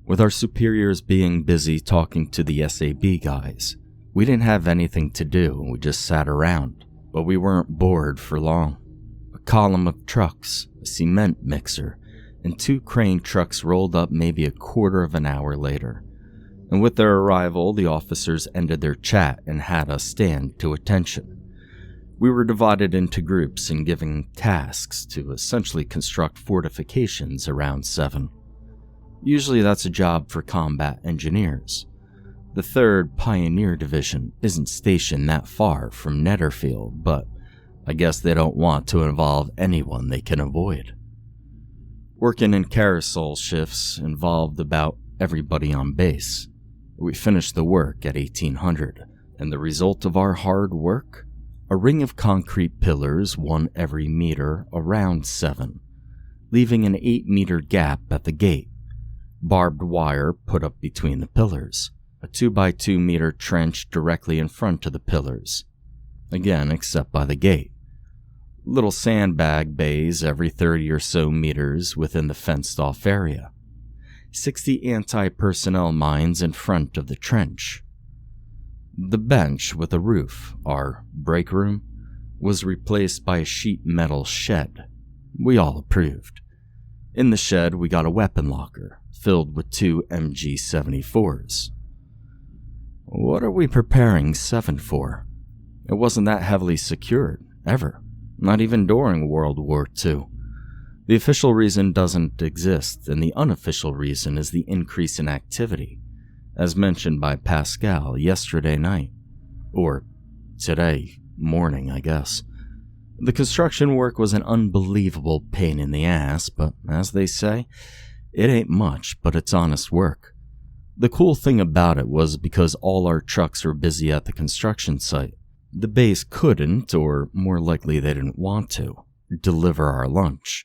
With our superiors being busy talking to the SAB guys, we didn't have anything to do and we just sat around, but we weren't bored for long. A column of trucks, a cement mixer, and 2 crane trucks rolled up maybe a quarter of an hour later. And with their arrival, the officers ended their chat and had us stand to attention. We were divided into groups and given tasks to essentially construct fortifications around 7. Usually that's a job for combat engineers. The 3rd Pioneer Division isn't stationed that far from Netherfield, but I guess they don't want to involve anyone they can avoid. Working in carousel shifts involved about everybody on base. We finished the work at 1800, and the result of our hard work? A ring of concrete pillars, one every meter, around 7, leaving an 8-meter gap at the gate. Barbed wire put up between the pillars. A 2x2 meter trench directly in front of the pillars. Again, except by the gate. Little sandbag bays every 30 or so meters within the fenced-off area. 60 anti-personnel mines in front of the trench. The bench with a roof, our break room, was replaced by a sheet metal shed. We all approved. In the shed, we got a weapon locker, filled with 2 MG-74s. What are we preparing 7 for? It wasn't that heavily secured, ever. Not even during World War II. The official reason doesn't exist, and the unofficial reason is the increase in activity, as mentioned by Pascal yesterday night. Or today morning, I guess. The construction work was an unbelievable pain in the ass, but as they say, it ain't much, but it's honest work. The cool thing about it was because all our trucks were busy at the construction site, the base couldn't, or more likely they didn't want to, deliver our lunch,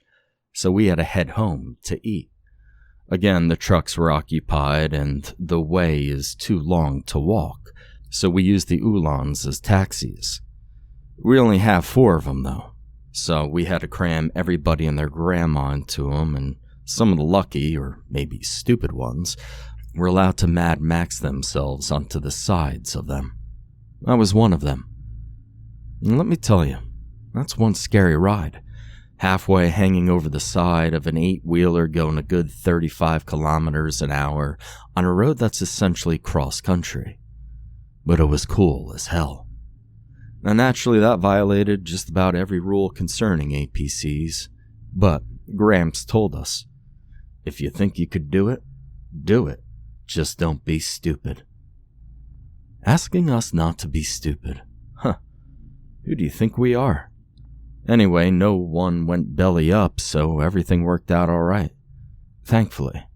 so we had to head home to eat. Again, the trucks were occupied and the way is too long to walk, so we used the Ulans as taxis. We only have 4 of them though, so we had to cram everybody and their grandma into them, and some of the lucky, or maybe stupid ones, were allowed to Mad Max themselves onto the sides of them. I was one of them. And let me tell you, that's one scary ride. Halfway hanging over the side of an 8-wheeler going a good 35 kilometers an hour on a road that's essentially cross-country. But it was cool as hell. Now naturally that violated just about every rule concerning APCs, but Gramps told us, if you think you could do it, do it. Just don't be stupid. Asking us not to be stupid. Huh. Who do you think we are? Anyway, no one went belly up, so everything worked out alright. Thankfully.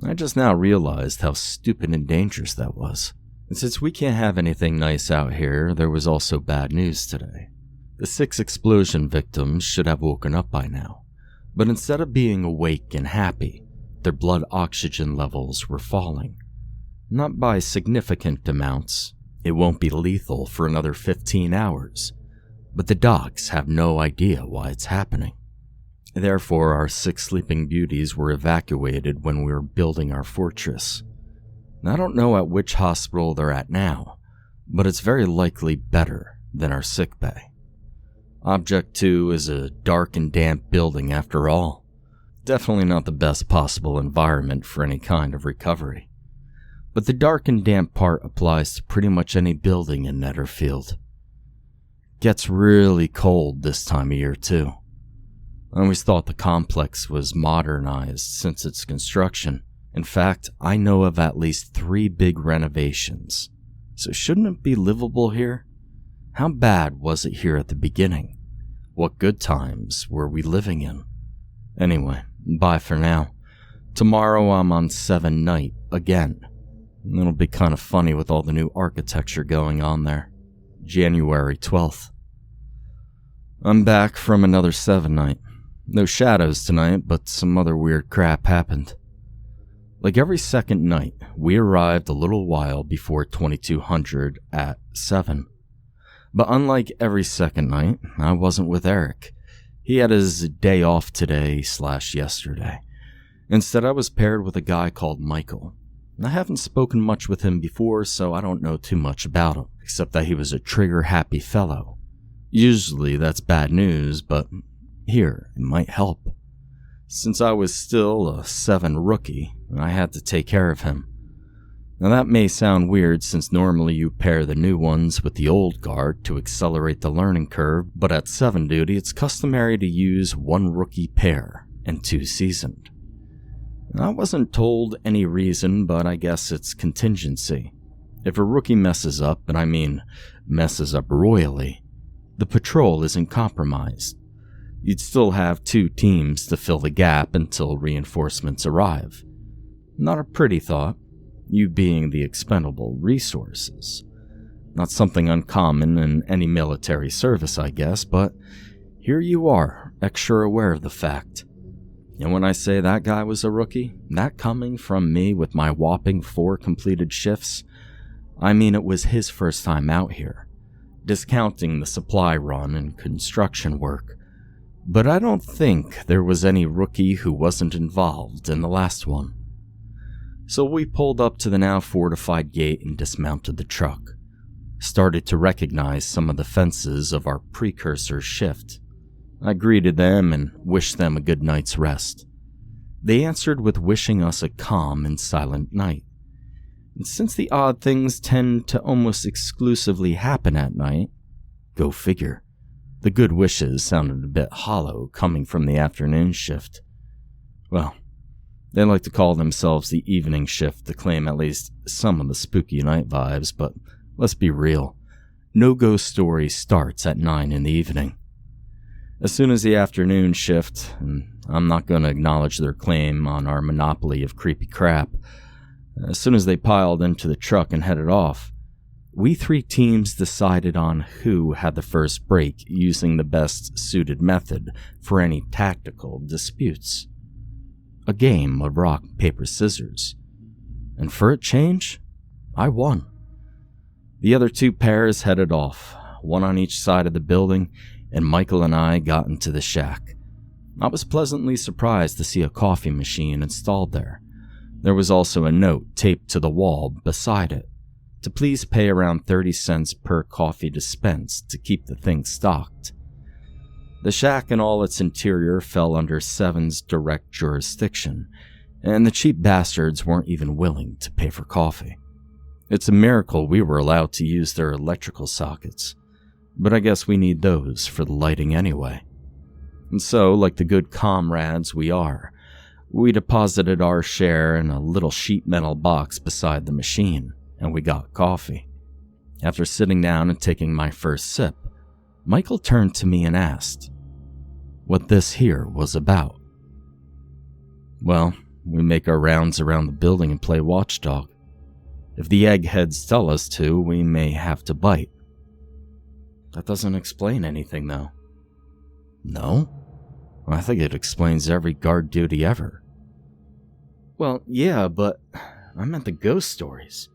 I just now realized how stupid and dangerous that was. And since we can't have anything nice out here, there was also bad news today. The 6 explosion victims should have woken up by now, but instead of being awake and happy, their blood oxygen levels were falling. Not by significant amounts. It won't be lethal for another 15 hours. But the docs have no idea why it's happening. Therefore, our 6 sleeping beauties were evacuated when we were building our fortress. I don't know at which hospital they're at now, but it's very likely better than our sickbay. Objekt 2 is a dark and damp building after all. Definitely not the best possible environment for any kind of recovery. But the dark and damp part applies to pretty much any building in Netherfield. Gets really cold this time of year too. I always thought the complex was modernized since its construction. In fact, I know of at least 3 big renovations. So shouldn't it be livable here? How bad was it here at the beginning? What good times were we living in? Anyway, bye for now. Tomorrow I'm on 7 night again. It'll be kind of funny with all the new architecture going on there. January 12th. I'm back from another 7 night. No shadows tonight, but some other weird crap happened. Like every second night, we arrived a little while before 2200 at 7. But unlike every second night, I wasn't with Eric. He had his day off today/yesterday. Instead, I was paired with a guy called Michael. I haven't spoken much with him before, so I don't know too much about him, except that he was a trigger-happy fellow. Usually that's bad news, but here, it might help. Since I was still a 7 rookie, I had to take care of him. Now that may sound weird since normally you pair the new ones with the old guard to accelerate the learning curve, but at 7 duty it's customary to use 1 rookie pair and 2 seasoned. I wasn't told any reason, but I guess it's contingency. If a rookie messes up, and I mean messes up royally, the patrol isn't compromised. You'd still have 2 teams to fill the gap until reinforcements arrive. Not a pretty thought, you being the expendable resources. Not something uncommon in any military service, I guess, but here you are, extra aware of the fact. And when I say that guy was a rookie, that coming from me with my whopping 4 completed shifts, I mean it was his first time out here, discounting the supply run and construction work. But I don't think there was any rookie who wasn't involved in the last one. So we pulled up to the now fortified gate and dismounted the truck. Started to recognize some of the fences of our precursor shift. I greeted them and wished them a good night's rest. They answered with wishing us a calm and silent night. And since the odd things tend to almost exclusively happen at night, go figure, the good wishes sounded a bit hollow coming from the afternoon shift. Well, they like to call themselves the evening shift to claim at least some of the spooky night vibes, but let's be real, no ghost story starts at 9 in the evening. As soon as the afternoon shift, and I'm not going to acknowledge their claim on our monopoly of creepy crap, as soon as they piled into the truck and headed off, we 3 teams decided on who had the first break using the best suited method for any tactical disputes. A game of rock, paper, scissors. And for a change, I won. The other 2 pairs headed off, one on each side of the building, and Michael and I got into the shack. I was pleasantly surprised to see a coffee machine installed there. There was also a note taped to the wall beside it, to please pay around 30 cents per coffee dispensed to keep the thing stocked. The shack and all its interior fell under Seven's direct jurisdiction, and the cheap bastards weren't even willing to pay for coffee. It's a miracle we were allowed to use their electrical sockets, but I guess we need those for the lighting anyway. And so, like the good comrades we are, we deposited our share in a little sheet metal box beside the machine, and we got coffee. After sitting down and taking my first sip, Michael turned to me and asked what this here was about. Well, we make our rounds around the building and play watchdog. If the eggheads tell us to, we may have to bite. That doesn't explain anything, though. No? Well, I think it explains every guard duty ever. Well, yeah, but I meant the ghost stories.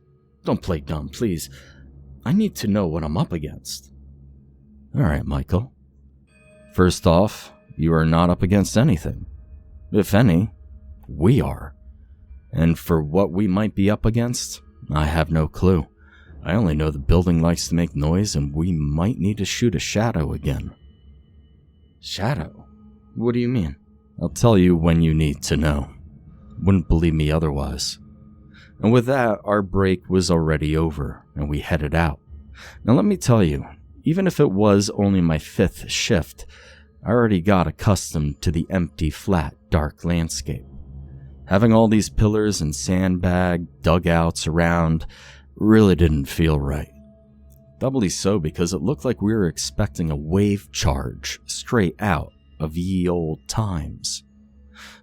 Don't play dumb, please. I need to know what I'm up against. Alright, Michael. First off, you are not up against anything. If any, we are. And for what we might be up against, I have no clue. I only know the building likes to make noise and we might need to shoot a shadow again. Shadow? What do you mean? I'll tell you when you need to know. Wouldn't believe me otherwise. And with that, our break was already over and we headed out. Now let me tell you, even if it was only my 5th shift, I already got accustomed to the empty, flat, dark landscape. Having all these pillars and sandbag dugouts around really didn't feel right. Doubly so because it looked like we were expecting a wave charge straight out of ye old times.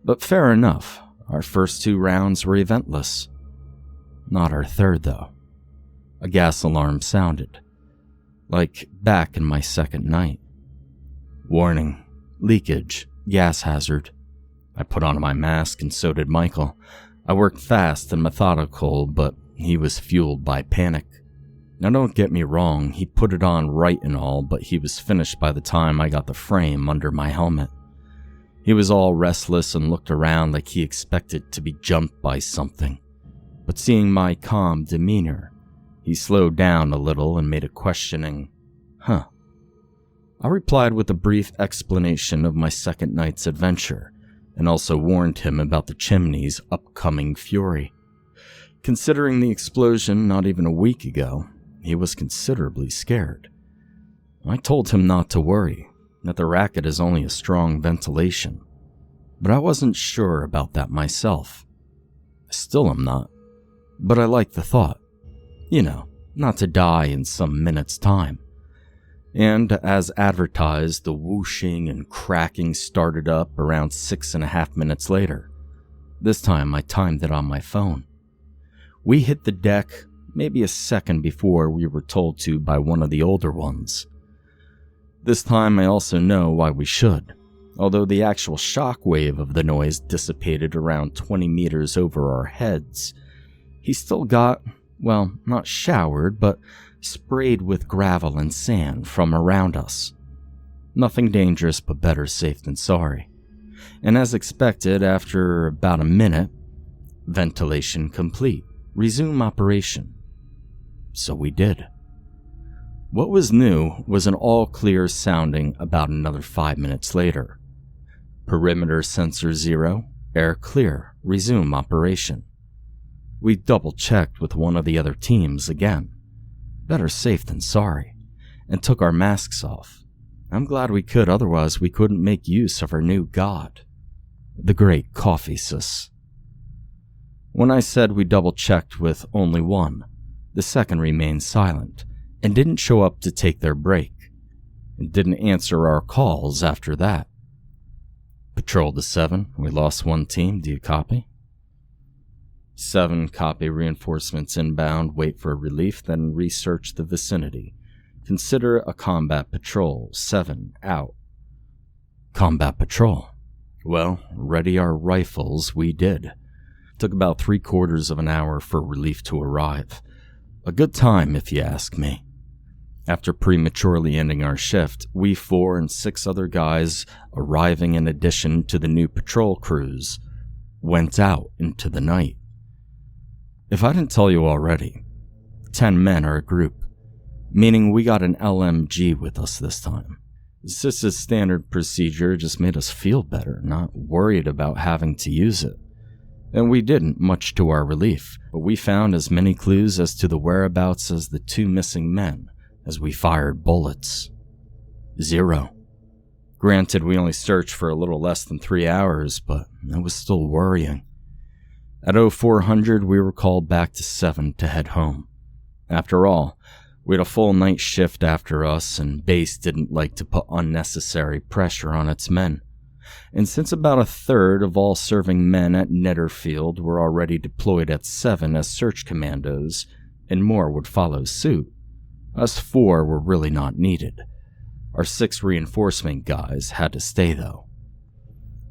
But fair enough, our first 2 rounds were eventless. Not our third, though. A gas alarm sounded, like back in my 2nd night. Warning, leakage, gas hazard. I put on my mask and so did Michael. I worked fast and methodical, but he was fueled by panic. Now don't get me wrong, he put it on right and all, but he was finished by the time I got the frame under my helmet. He was all restless and looked around like he expected to be jumped by something. But seeing my calm demeanor, he slowed down a little and made a questioning, "Huh." I replied with a brief explanation of my 2nd night's adventure, and also warned him about the chimney's upcoming fury. Considering the explosion not even a week ago, he was considerably scared. I told him not to worry, that the racket is only a strong ventilation, but I wasn't sure about that myself. I still am not, but I like the thought. You know, not to die in some minutes' time. And as advertised, the whooshing and cracking started up around 6.5 minutes later. This time I timed it on my phone. We hit the deck maybe a second before we were told to by one of the older ones. This time I also know why we should, although the actual shock wave of the noise dissipated around 20 meters over our heads. He still got, well, not showered, but sprayed with gravel and sand from around us. Nothing dangerous, but better safe than sorry. And as expected, after about a minute, ventilation complete. Resume operation. So we did. What was new was an all-clear sounding about another 5 minutes later. Perimeter sensor 0, air clear, resume operation. We double-checked with one of the other teams again. Better safe than sorry, and took our masks off. I'm glad we could, otherwise we couldn't make use of our new god, the great coffee sis. When I said we double-checked with only one, the second remained silent and didn't show up to take their break, and didn't answer our calls after that. Patrol to 7, we lost one team, do you copy? 7, copy, reinforcements inbound, wait for relief, then research the vicinity. Consider a combat patrol. 7, out. Combat patrol. Well, ready our rifles we did. Took about 3/4 of an hour for relief to arrive. A good time, if you ask me. After prematurely ending our shift, we 4 and 6 other guys, arriving in addition to the new patrol crews, went out into the night. If I didn't tell you already, 10 men are a group, meaning we got an LMG with us this time. It's just a standard procedure, just made us feel better, not worried about having to use it. And we didn't, much to our relief, but we found as many clues as to the whereabouts as the 2 missing men as we fired bullets. 0. Granted, we only searched for a little less than 3 hours, but it was still worrying. At 0400, we were called back to 7 to head home. After all, we had a full night shift after us, and base didn't like to put unnecessary pressure on its men. And since about a third of all serving men at Netherfield were already deployed at 7 as search commandos, and more would follow suit, us 4 were really not needed. Our 6 reinforcement guys had to stay though.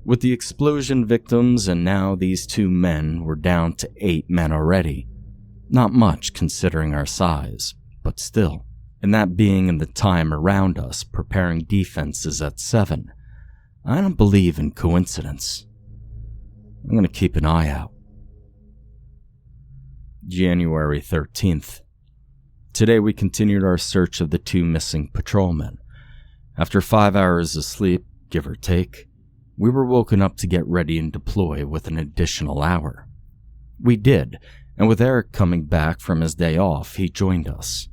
With the explosion victims and now these 2 men, were down to 8 men already. Not much considering our size, but still. And that being in the time around us preparing defenses at 7. I don't believe in coincidence. I'm going to keep an eye out. January 13th. Today we continued our search of the 2 missing patrolmen. After 5 hours of sleep, give or take, we were woken up to get ready and deploy with an additional hour. We did, and with Eric coming back from his day off, he joined us.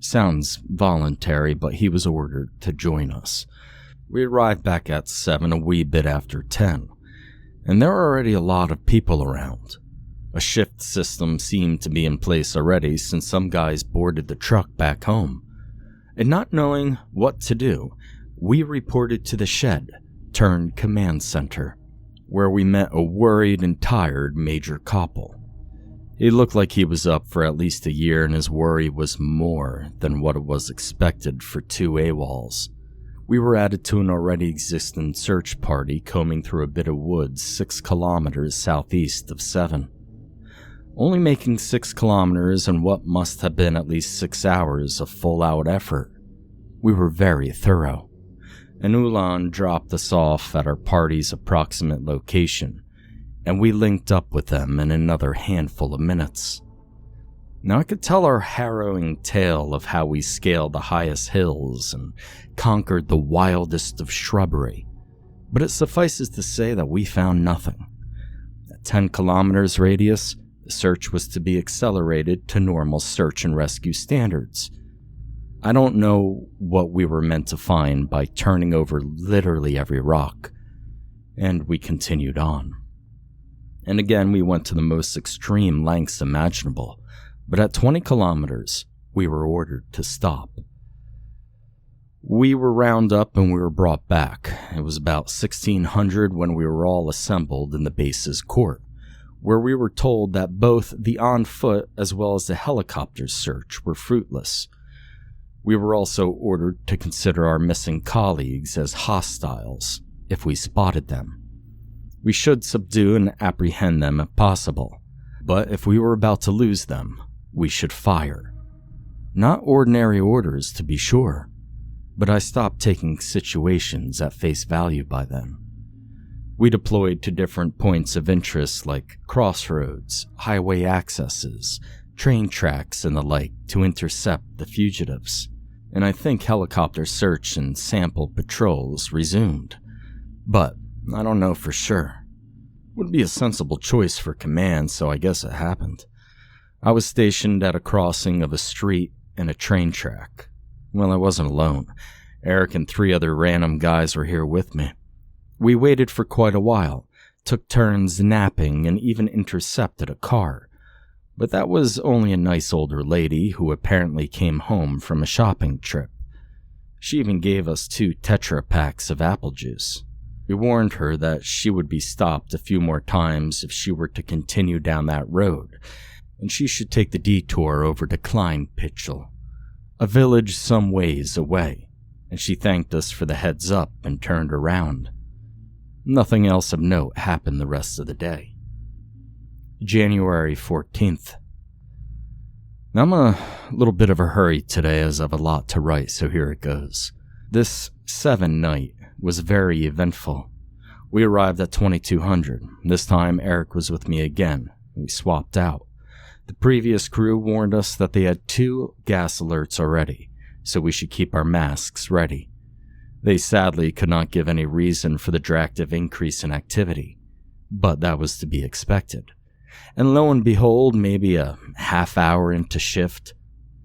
Sounds voluntary, but he was ordered to join us. We arrived back at 7 a wee bit after 10, and there were already a lot of people around. A shift system seemed to be in place already since some guys boarded the truck back home. And not knowing what to do, we reported to the shed, turned command center, where we met a worried and tired Major Koppel. He looked like he was up for at least a year, and his worry was more than what was expected for 2 AWOLs. We were added to an already existing search party combing through a bit of woods 6 kilometers southeast of 7. Only making 6 kilometers in what must have been at least 6 hours of full-out effort. We were very thorough, and Ulan dropped us off at our party's approximate location, and we linked up with them in another handful of minutes. Now I could tell our harrowing tale of how we scaled the highest hills and conquered the wildest of shrubbery, but it suffices to say that we found nothing. At 10 kilometers radius, the search was to be accelerated to normal search and rescue standards. I don't know what we were meant to find by turning over literally every rock, and we continued on. And again, we went to the most extreme lengths imaginable, but at 20 kilometers, we were ordered to stop. We were round up and we were brought back. It was about 1600 when we were all assembled in the base's court, where we were told that both the on-foot as well as the helicopter search were fruitless. We were also ordered to consider our missing colleagues as hostiles if we spotted them. We should subdue and apprehend them if possible, but if we were about to lose them, we should fire. Not ordinary orders, to be sure, but I stopped taking situations at face value by then. We deployed to different points of interest like crossroads, highway accesses, train tracks, and the like to intercept the fugitives, and I think helicopter search and sample patrols resumed. But I don't know for sure. Would be a sensible choice for command, so I guess it happened. I was stationed at a crossing of a street and a train track. Well, I wasn't alone. Eric and 3 other random guys were here with me. We waited for quite a while, took turns napping, and even intercepted a car. But that was only a nice older lady who apparently came home from a shopping trip. She even gave us 2 Tetra packs of apple juice. We warned her that she would be stopped a few more times if she were to continue down that road, and she should take the detour over to Kleinpitchel, a village some ways away, and she thanked us for the heads up and turned around. Nothing else of note happened the rest of the day. January 14th. Now I'm a little bit of a hurry today as I have a lot to write, so here it goes. This 7 night was very eventful. We arrived at 2200. This time Eric was with me again. We swapped out. The previous crew warned us that they had 2 gas alerts already, so we should keep our masks ready. They sadly could not give any reason for the drastic increase in activity, but that was to be expected. And lo and behold, maybe a half hour into shift,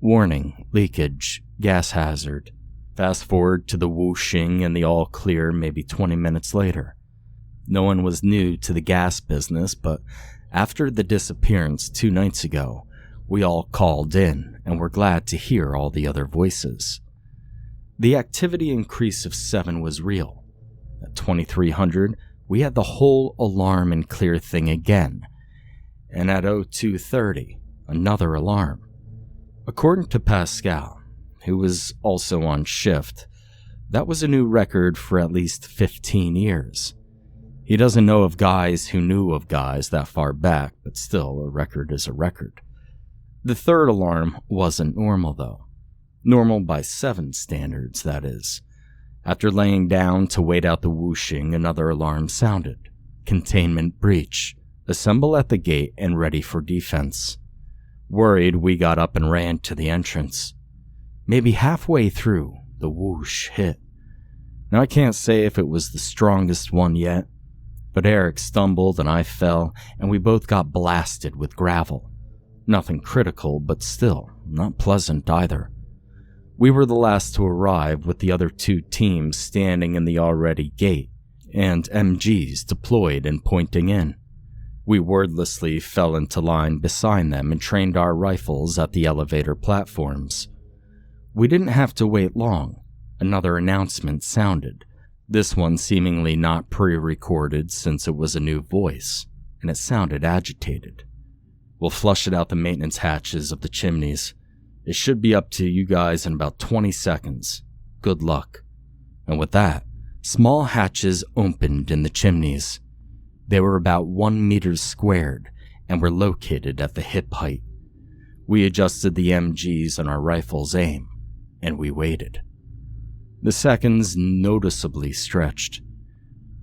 warning, leakage, gas hazard. Fast forward to the whooshing and the all clear maybe 20 minutes later. No one was new to the gas business, but after the disappearance 2 nights ago, we all called in and were glad to hear all the other voices. The activity increase of 7 was real. At 2300, we had the whole alarm and clear thing again, and at 0230, another alarm. According to Pascal, who was also on shift, that was a new record for at least 15 years. He doesn't know of guys who knew of guys that far back, but still, a record is a record. The 3rd alarm wasn't normal, though. Normal by 7 standards, that is. After laying down to wait out the whooshing, another alarm sounded. Containment breach. Assemble at the gate and ready for defense. Worried, we got up and ran to the entrance. Maybe halfway through, the whoosh hit. Now I can't say if it was the strongest one yet, but Eric stumbled and I fell, and we both got blasted with gravel. Nothing critical, but still, not pleasant either. We were the last to arrive, with the other 2 teams standing in the already gate, and MGs deployed and pointing in. We wordlessly fell into line beside them and trained our rifles at the elevator platforms. We didn't have to wait long. Another announcement sounded, this one seemingly not pre-recorded since it was a new voice, and it sounded agitated. We'll flush it out the maintenance hatches of the chimneys. It should be up to you guys in about 20 seconds. Good luck. And with that, small hatches opened in the chimneys. They were about 1 meter squared and were located at the hip height. We adjusted the MGs on our rifles' aim, and we waited. The seconds noticeably stretched.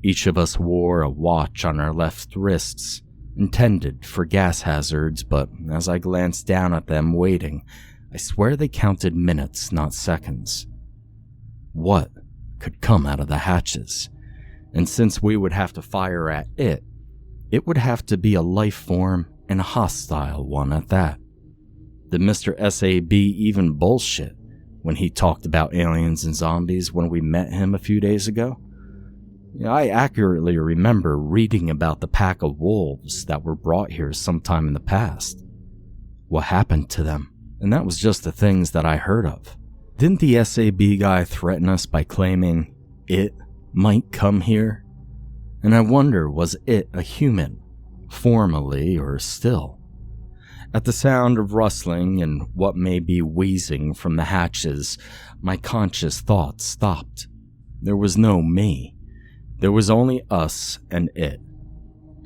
Each of us wore a watch on our left wrists, intended for gas hazards, but as I glanced down at them waiting, I swear they counted minutes, not seconds. What could come out of the hatches? And since we would have to fire at it, it would have to be a life form and a hostile one at that. Did Mr. SAB even bullshit when he talked about aliens and zombies when we met him a few days ago? I accurately remember reading about the pack of wolves that were brought here sometime in the past. What happened to them? And that was just the things that I heard of. Didn't the SAB guy threaten us by claiming it might come here? And I wonder, was it a human, formally or still? At the sound of rustling and what may be wheezing from the hatches, my conscious thoughts stopped. There was no me. There was only us and it.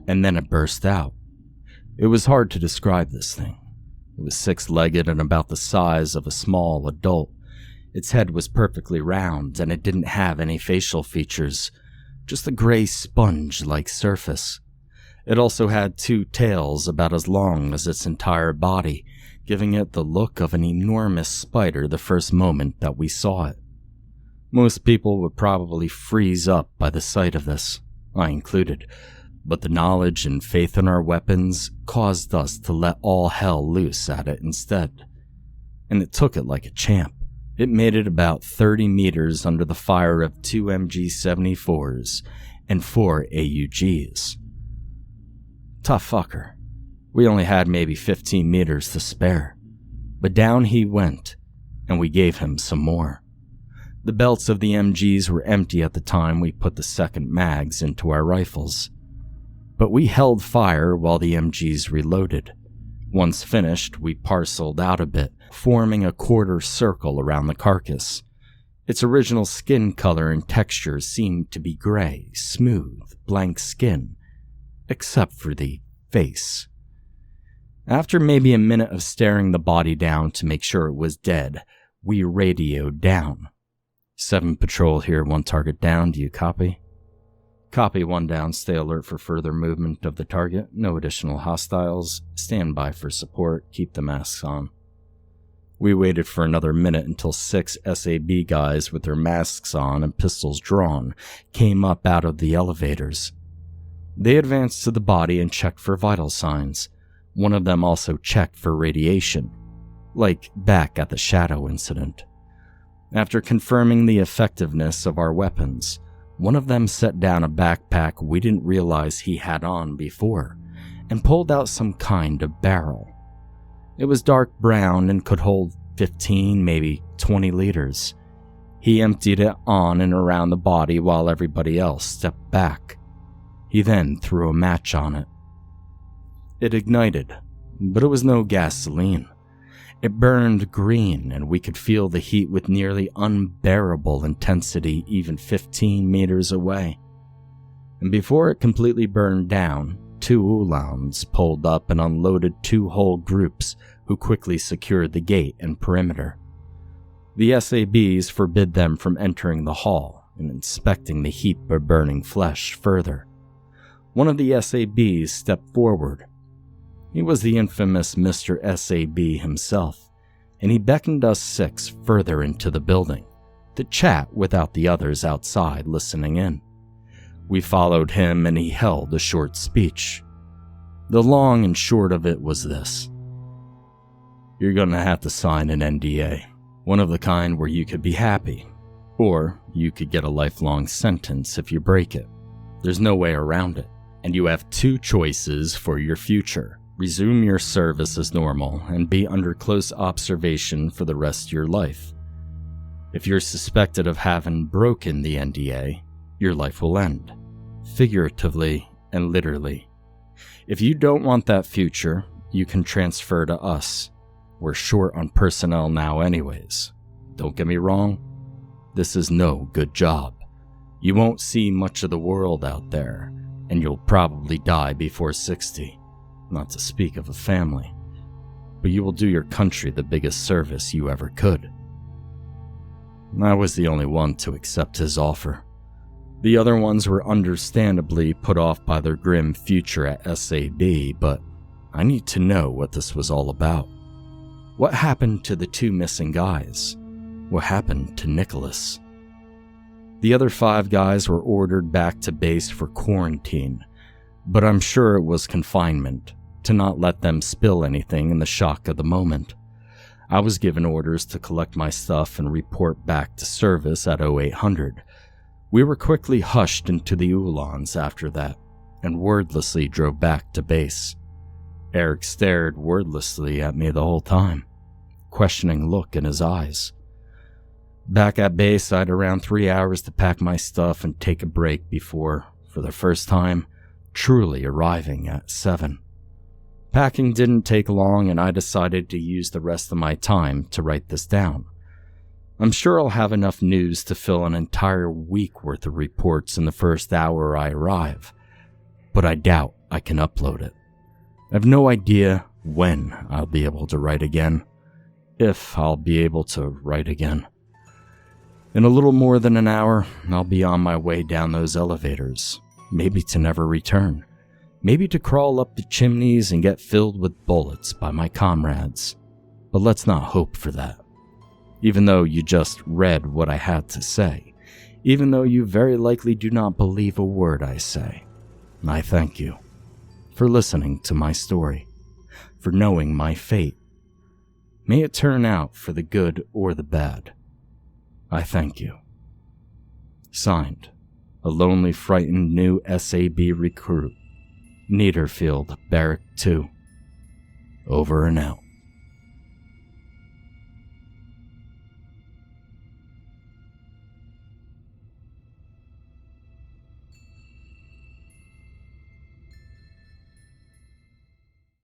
And then it burst out. It was hard to describe this thing. It was six-legged and about the size of a small adult. Its head was perfectly round, and it didn't have any facial features, just a gray sponge-like surface. It also had two tails about as long as its entire body, giving it the look of an enormous spider the first moment that we saw it. Most people would probably freeze up by the sight of this, I included, but the knowledge and faith in our weapons caused us to let all hell loose at it instead. And it took it like a champ. It made it about 30 meters under the fire of 2 MG-74s and 4 AUGs. Tough fucker. We only had maybe 15 meters to spare. But down he went, and we gave him some more. The belts of the MGs were empty at the time we put the second mags into our rifles. But we held fire while the MGs reloaded. Once finished, we parceled out a bit, forming a quarter circle around the carcass. Its original skin color and texture seemed to be gray, smooth, blank skin, except for the face. After maybe a minute of staring the body down to make sure it was dead, we radioed down. 7 patrol here, 1 target down, do you copy? Copy, 1 down, stay alert for further movement of the target, no additional hostiles, stand by for support, keep the masks on. We waited for another minute until 6 SAB guys with their masks on and pistols drawn came up out of the elevators. They advanced to the body and checked for vital signs. One of them also checked for radiation, like back at the Shadow incident. After confirming the effectiveness of our weapons, one of them set down a backpack we didn't realize he had on before, and pulled out some kind of barrel. It was dark brown and could hold 15, maybe 20 liters. He emptied it on and around the body while everybody else stepped back. He then threw a match on it. It ignited, but it was no gasoline. It burned green, and we could feel the heat with nearly unbearable intensity even 15 meters away. And before it completely burned down, 2 Uhlans pulled up and unloaded 2 whole groups who quickly secured the gate and perimeter. The SABs forbid them from entering the hall and inspecting the heap of burning flesh further. One of the SABs stepped forward. He was the infamous Mr. SAB himself, and he beckoned us 6 further into the building to chat without the others outside listening in. We followed him and he held a short speech. The long and short of it was this. You're gonna have to sign an NDA, one of the kind where you could be happy, or you could get a lifelong sentence if you break it. There's no way around it, and you have 2 choices for your future. Resume your service as normal and be under close observation for the rest of your life. If you're suspected of having broken the NDA, your life will end, figuratively and literally. If you don't want that future, you can transfer to us. We're short on personnel now anyways. Don't get me wrong, this is no good job. You won't see much of the world out there, and you'll probably die before 60. Not to speak of a family, but you will do your country the biggest service you ever could. I was the only one to accept his offer. The other ones were understandably put off by their grim future at SAB, but I need to know what this was all about. What happened to the 2 missing guys? What happened to Nicholas? The other 5 guys were ordered back to base for quarantine, but I'm sure it was confinement, to not let them spill anything in the shock of the moment. I was given orders to collect my stuff and report back to service at 0800. We were quickly hushed into the Uhlans after that, and wordlessly drove back to base. Eric stared wordlessly at me the whole time, questioning look in his eyes. Back at base, I had around 3 hours to pack my stuff and take a break before, for the first time, truly arriving at 7. Packing didn't take long, and I decided to use the rest of my time to write this down. I'm sure I'll have enough news to fill an entire week worth of reports in the first hour I arrive, but I doubt I can upload it. I have no idea when I'll be able to write again, if I'll be able to write again. In a little more than an hour, I'll be on my way down those elevators, maybe to never return, maybe to crawl up the chimneys and get filled with bullets by my comrades. But let's not hope for that. Even though you just read what I had to say, even though you very likely do not believe a word I say, I thank you for listening to my story, for knowing my fate. May it turn out for the good or the bad. I thank you. Signed, a lonely, frightened new SAB recruit, Niederfield, Barrack 2. Over and out.